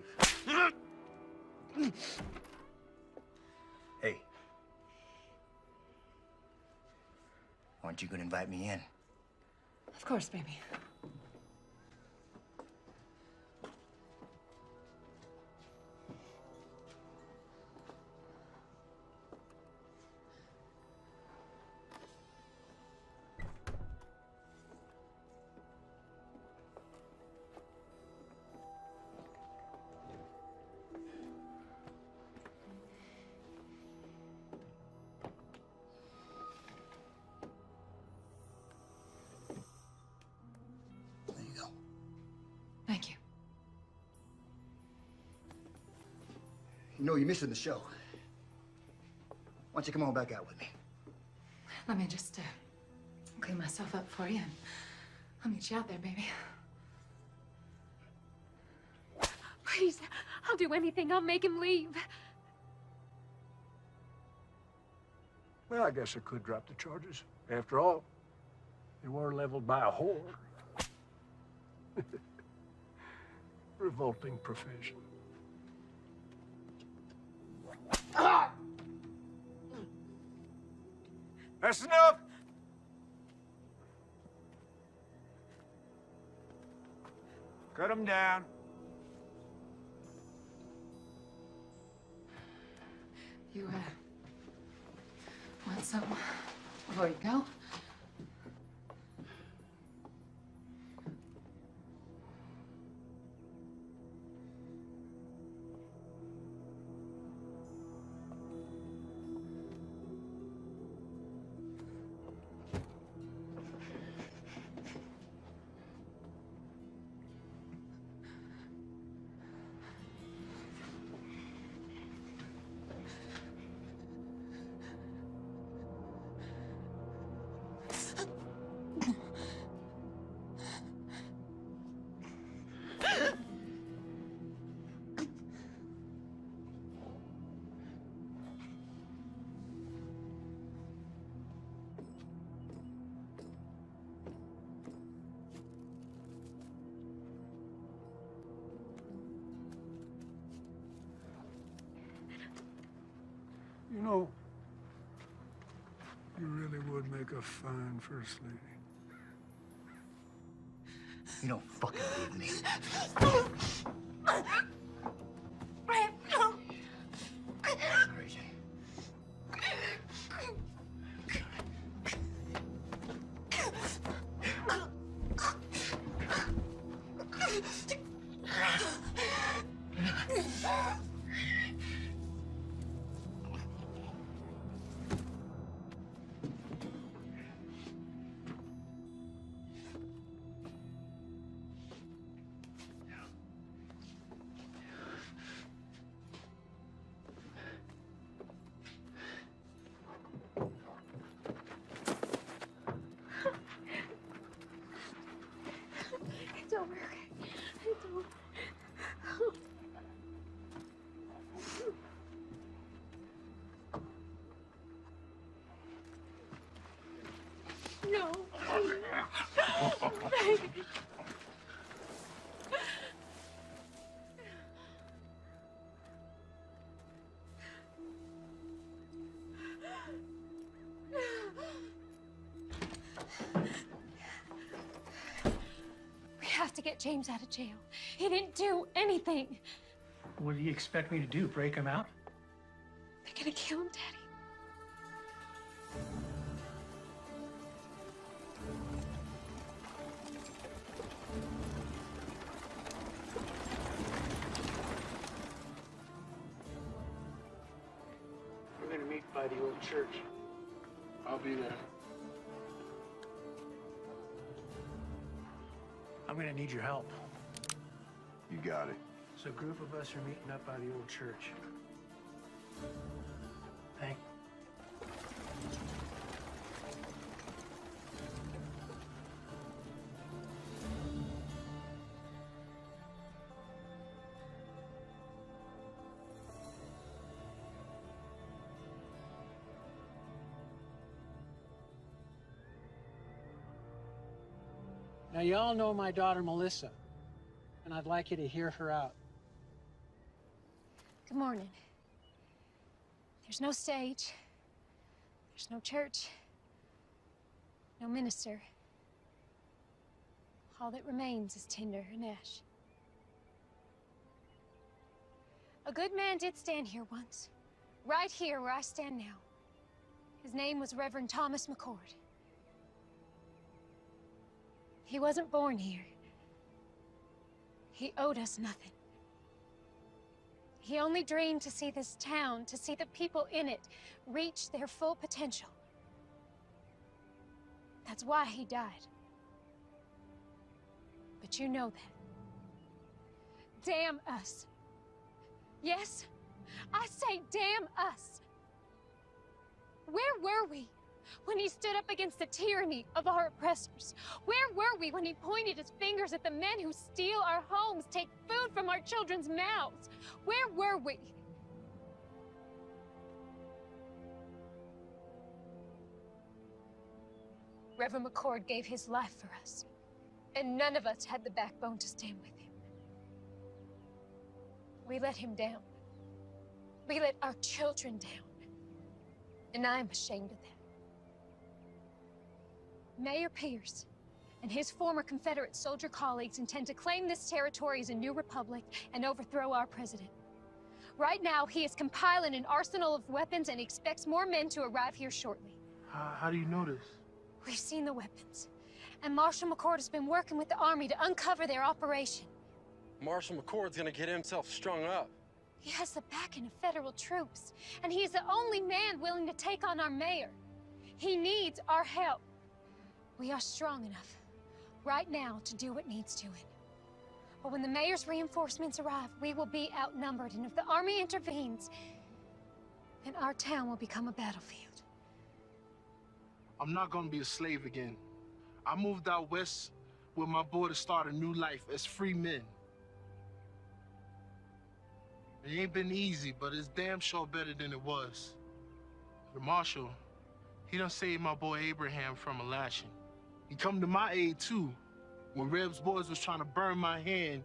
Hey. Aren't you gonna invite me in? Of course, baby. Thank you. You know, you're missing the show. Why don't you come on back out with me? Let me just clean myself up for you, and I'll meet you out there, baby. Please, I'll do anything. I'll make him leave. Well, I guess I could drop the charges. After all, they were leveled by a whore. Revolting profession. That's enough! Cut him down. You, want something before you go? You know, you really would make a fine first lady. You don't fucking leave me. Crazy. It's over. It's over. No. We have to get James out of jail. He didn't do anything. What do you expect me to do? Break him out? They're gonna kill him, Daddy. We're gonna meet by the old church. I'll be there. I'm gonna need your help. You got it. So a group of us are meeting up by the old church. Thank Now, you all know my daughter, Melissa, and I'd like you to hear her out. Good morning. There's no stage. There's no church. No minister. All that remains is tinder and ash. A good man did stand here once. Right here where I stand now. His name was Reverend Thomas McCord. He wasn't born here. He owed us nothing. He only dreamed to see this town, to see the people in it, reach their full potential. That's why he died. But you know that. Damn us. Yes, I say damn us. Where were we when he stood up against the tyranny of our oppressors? Where were we when he pointed his fingers at the men who steal our homes, take food from our children's mouths? Where were we? Reverend McCord gave his life for us, and none of us had the backbone to stand with him. We let him down. We let our children down. And I'm ashamed of that. Mayor Pierce and his former Confederate soldier colleagues intend to claim this territory as a new republic and overthrow our president. Right now, he is compiling an arsenal of weapons and expects more men to arrive here shortly. How do you know this? We've seen the weapons, and Marshal McCord has been working with the Army to uncover their operation. Marshal McCord's gonna get himself strung up. He has the backing of federal troops, and he is the only man willing to take on our mayor. He needs our help. We are strong enough right now to do what needs doing. But when the mayor's reinforcements arrive, we will be outnumbered, and if the Army intervenes, then our town will become a battlefield. I'm not gonna be a slave again. I moved out west with my boy to start a new life as free men. It ain't been easy, but it's damn sure better than it was. The marshal, he done saved my boy Abraham from a lashing. He come to my aid too, when Reb's boys was trying to burn my hand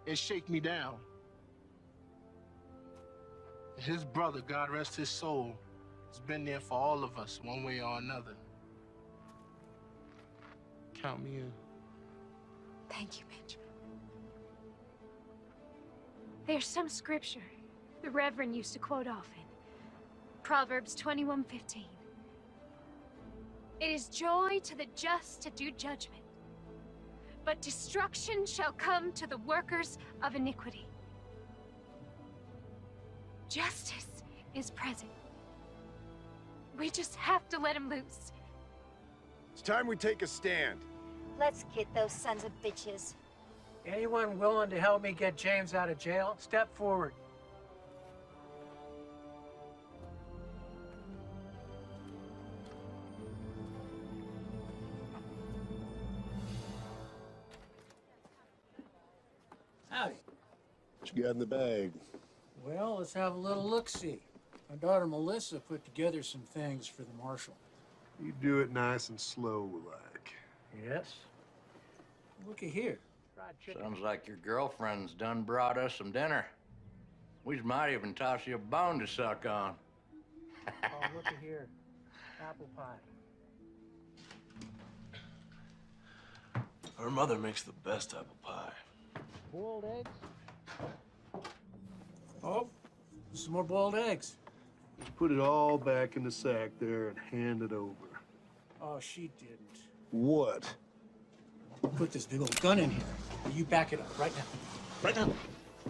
and shake me down. And his brother, God rest his soul, has been there for all of us, one way or another. Count me in. Thank you, Benjamin. There's some scripture the Reverend used to quote often. Proverbs 21:15. It is joy to the just to do judgment, but destruction shall come to the workers of iniquity. Justice is present. We just have to let him loose. It's time we take a stand. Let's get those sons of bitches. Anyone willing to help me get James out of jail, step forward. Howdy. What you got in the bag? Well, let's have a little look-see. My daughter Melissa put together some things for the marshal. You do it nice and slow, like. Yes. Looky here. Sounds like your girlfriend's done brought us some dinner. We might even toss you a bone to suck on. Oh, looky here. Apple pie. Her mother makes the best apple pie. Boiled eggs? Oh, some more boiled eggs. Just put it all back in the sack there and hand it over. Oh, she didn't. What? Put this big old gun in here. You back it up right now. Right now.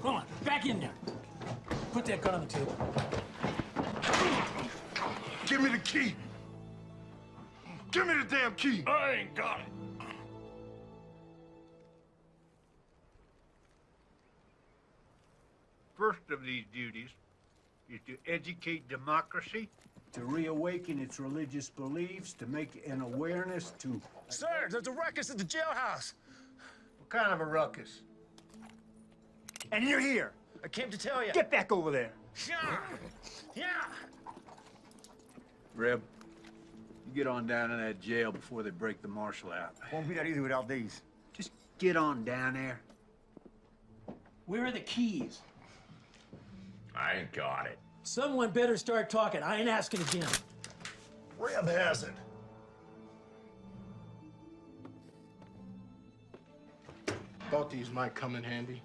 Come on, back in there. Put that gun on the table. Give me the key. Give me the damn key. I ain't got it. First of these duties is to educate democracy, to reawaken its religious beliefs, to make an awareness to... Sir, there's a ruckus at the jailhouse. What kind of a ruckus? And you're here. I came to tell you. Get back over there. Yeah. Yeah. Reb, you get on down in that jail before they break the marshal out. Won't be that easy without these. Just get on down there. Where are the keys? I ain't got it. Someone better start talking. I ain't asking again. Reb has it. Thought these might come in handy.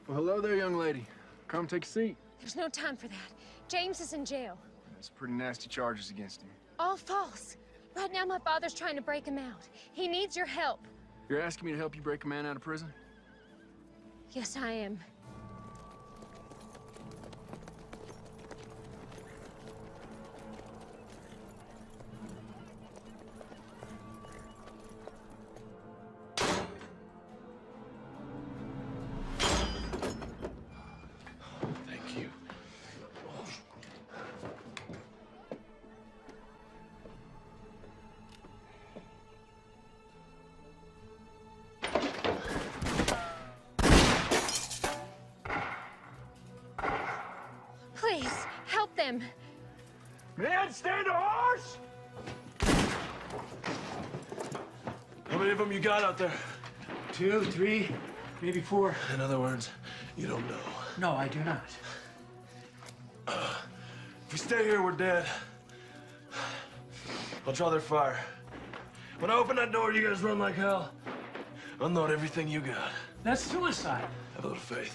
Well, hello there, young lady. Come take a seat. There's no time for that. James is in jail. That's pretty nasty charges against him. All false. Right now, my father's trying to break him out. He needs your help. You're asking me to help you break a man out of prison? Yes, I am. Thank you. Please, help them. Man, stand a horse! How many of them you got out there? 2, 3, maybe 4. In other words, You don't know. No, I do not. If we stay here, we're dead. I'll draw their fire. When I open that door, you guys run like hell. Unload everything you got. That's suicide. Have a little faith.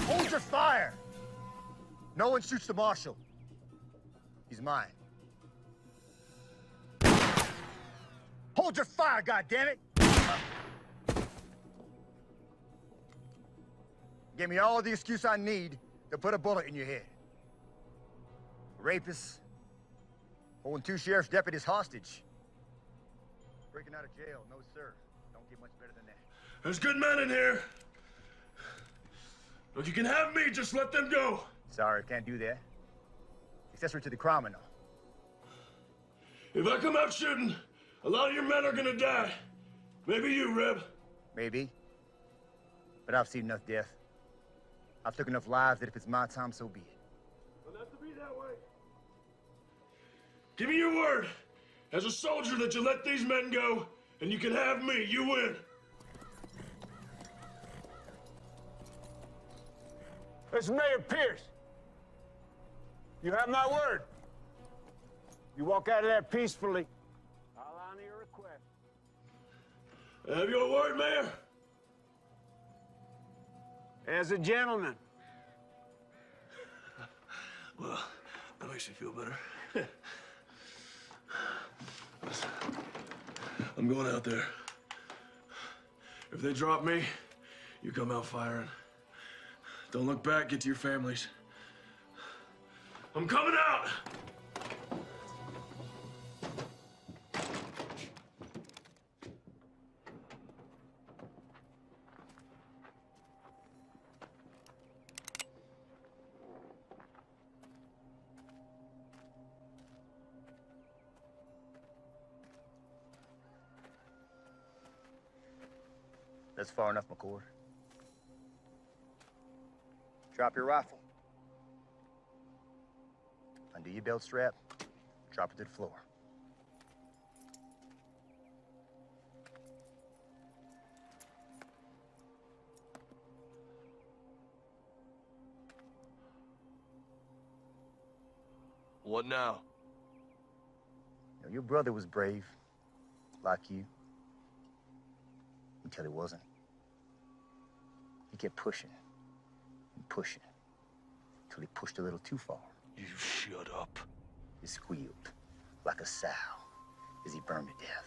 Hold your fire! No one shoots the marshal. He's mine. Hold your fire, goddammit! Give me all the excuse I need to put a bullet in your head. Rapists, holding 2 sheriff's deputies hostage. Breaking out of jail, no sir. Don't get much better than that. There's good men in here. If you can have me, just let them go. Sorry, can't do that. Accessory to the crime and all. If I come out shooting, a lot of your men are gonna die. Maybe you, Reb. Maybe. But I've seen enough death. I've took enough lives that if it's my time, so be it. Don't have to be that way. Give me your word, as a soldier, that you let these men go, and you can have me. You win. This is Mayor Pierce. You have my word. You walk out of there peacefully, I'll honor your request. Have your word, Mayor? As a gentleman. Well, that makes me feel better. I'm going out there. If they drop me, you come out firing. Don't look back, get to your families. I'm coming out! That's far enough, McCord. Drop your rifle. Undo your belt strap. Drop it to the floor. What now? You know, your brother was brave, like you. Until he wasn't. He kept pushing and pushing until he pushed a little too far. You shut up. He squealed like a sow as he burned to death.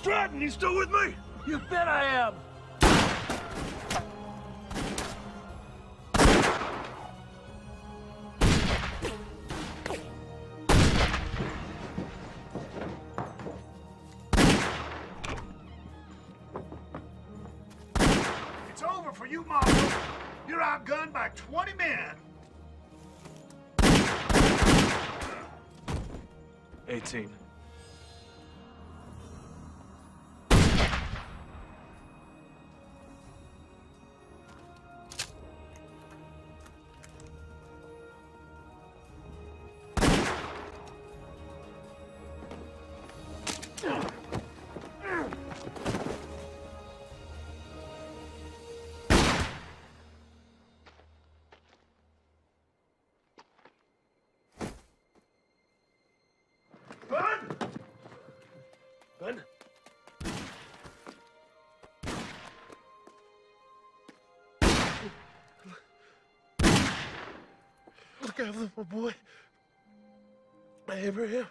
Stratton, you still with me? You bet I am. It's over for you, Marshal. You're outgunned by 20 men. 18. after my boy, Abraham.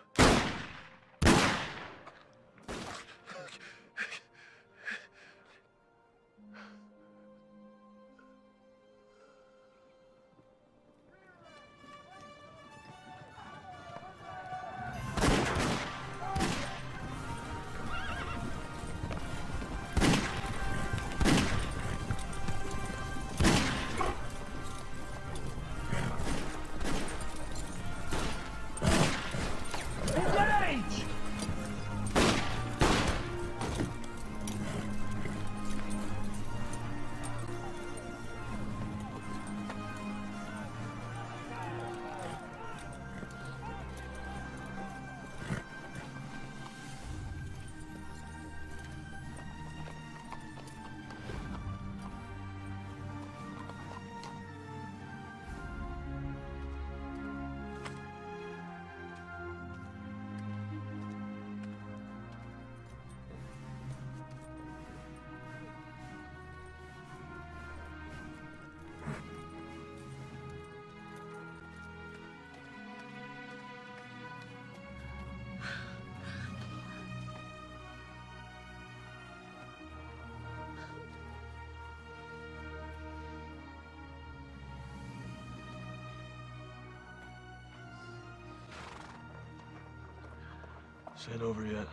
This ain't over yet.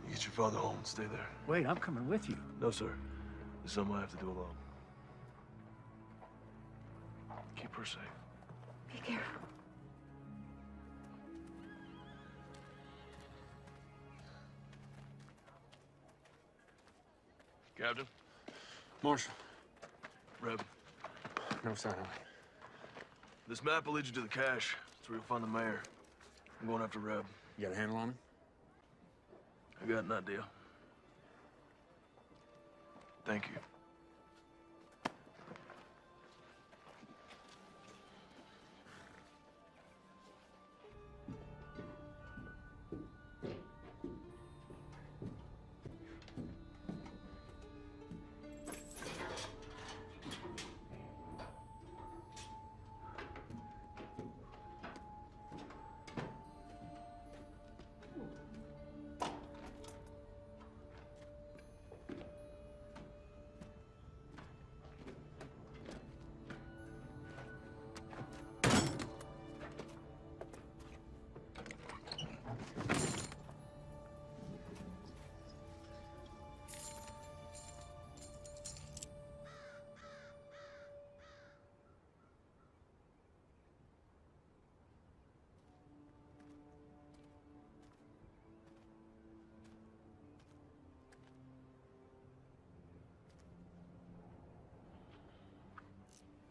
You get your father home and stay there. Wait, I'm coming with you. No, sir. This is something I have to do alone. Keep her safe. Be careful. Captain? Marshal. Reb. No sign of it. This map will lead you to the cache. That's where you'll find the mayor. I'm going after Reb. You got a handle on him? I got an idea. Thank you.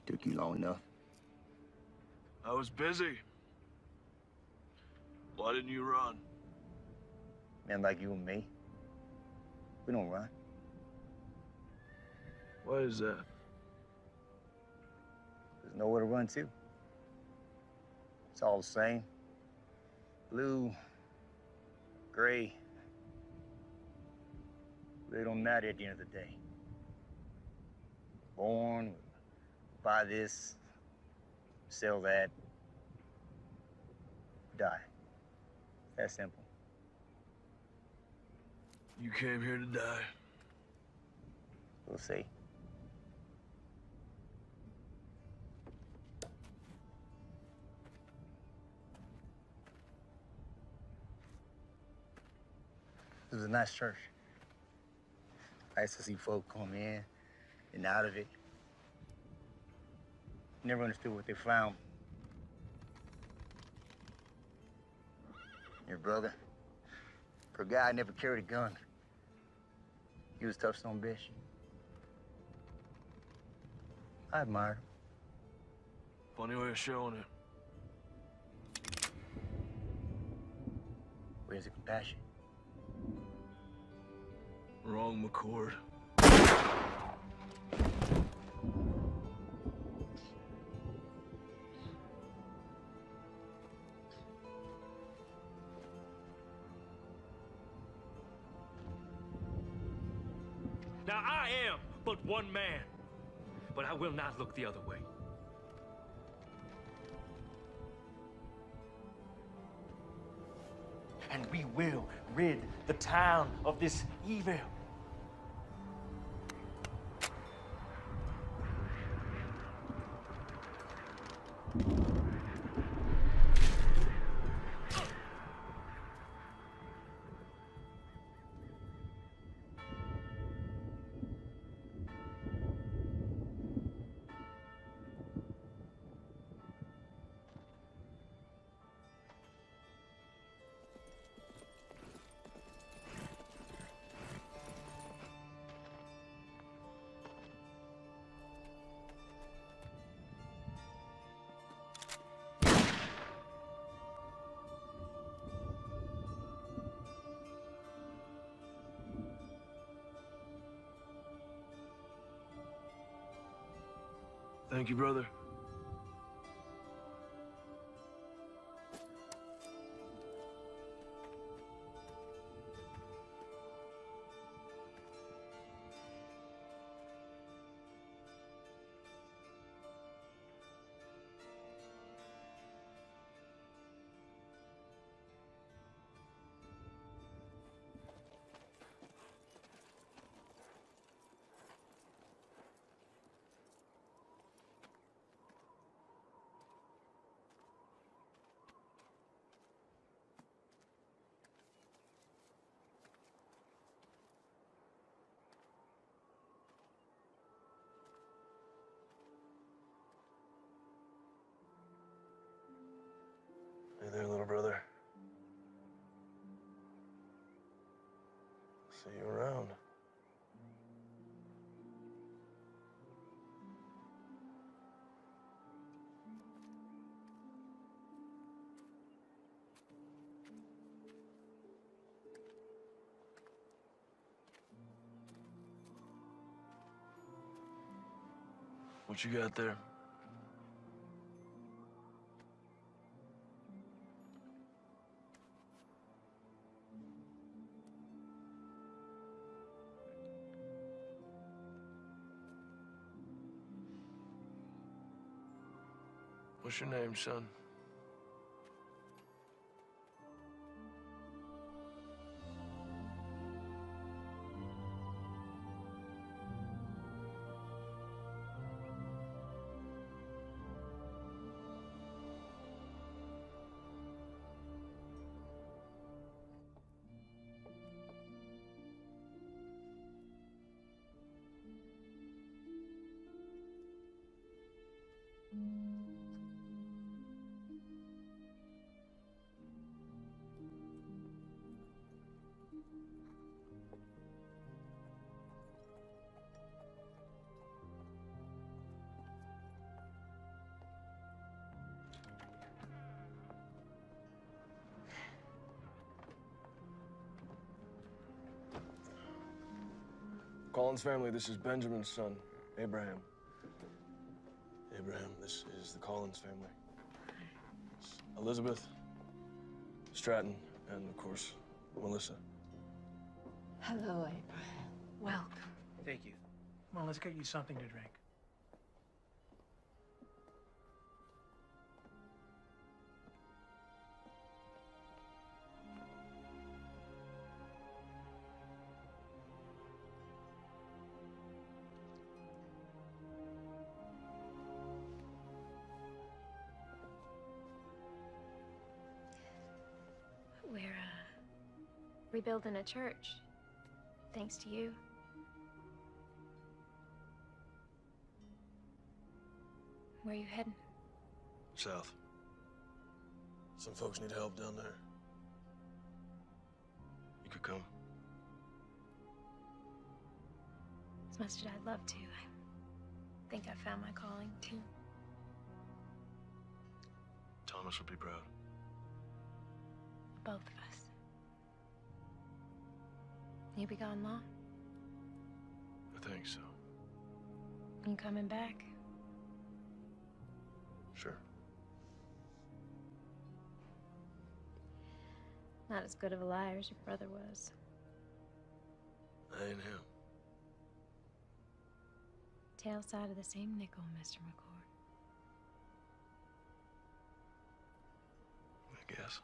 Took you long enough. I was busy. Why didn't you run? Men like you and me, we don't run. Why is that? There's nowhere to run to. It's all the same. Blue, gray. They don't matter at the end of the day. Born, buy this, sell that, die. That simple. You came here to die. We'll see. It was a nice church. Nice to see folk come in and out of it. Never understood what they found. Your brother, for a guy who never carried a gun, he was a tough son of a bitch. I admired him. Funny way of showing it. Where's the compassion? Wrong, McCord. Now I am but one man, but I will not look the other way. and we will rid the town of this evil. Thank you, brother. Hey there, little brother. See you around. What you got there? What's your name, son? Collins family, this is Benjamin's son, Abraham. Abraham, this is the Collins family. It's Elizabeth, Stratton, and of course, Melissa. Hello, Abraham. Welcome. Thank you. Come on, let's get you something to drink. We're, rebuilding a church, thanks to you. Where are you heading? South. Some folks need help down there. You could come. As much as I'd love to, I think I found my calling, too. Thomas would be proud. Both of us. You be gone long? I think so. You coming back? Sure. Not as good of a liar as your brother was. I ain't him. Tail side of the same nickel, Mr. McCord. I guess.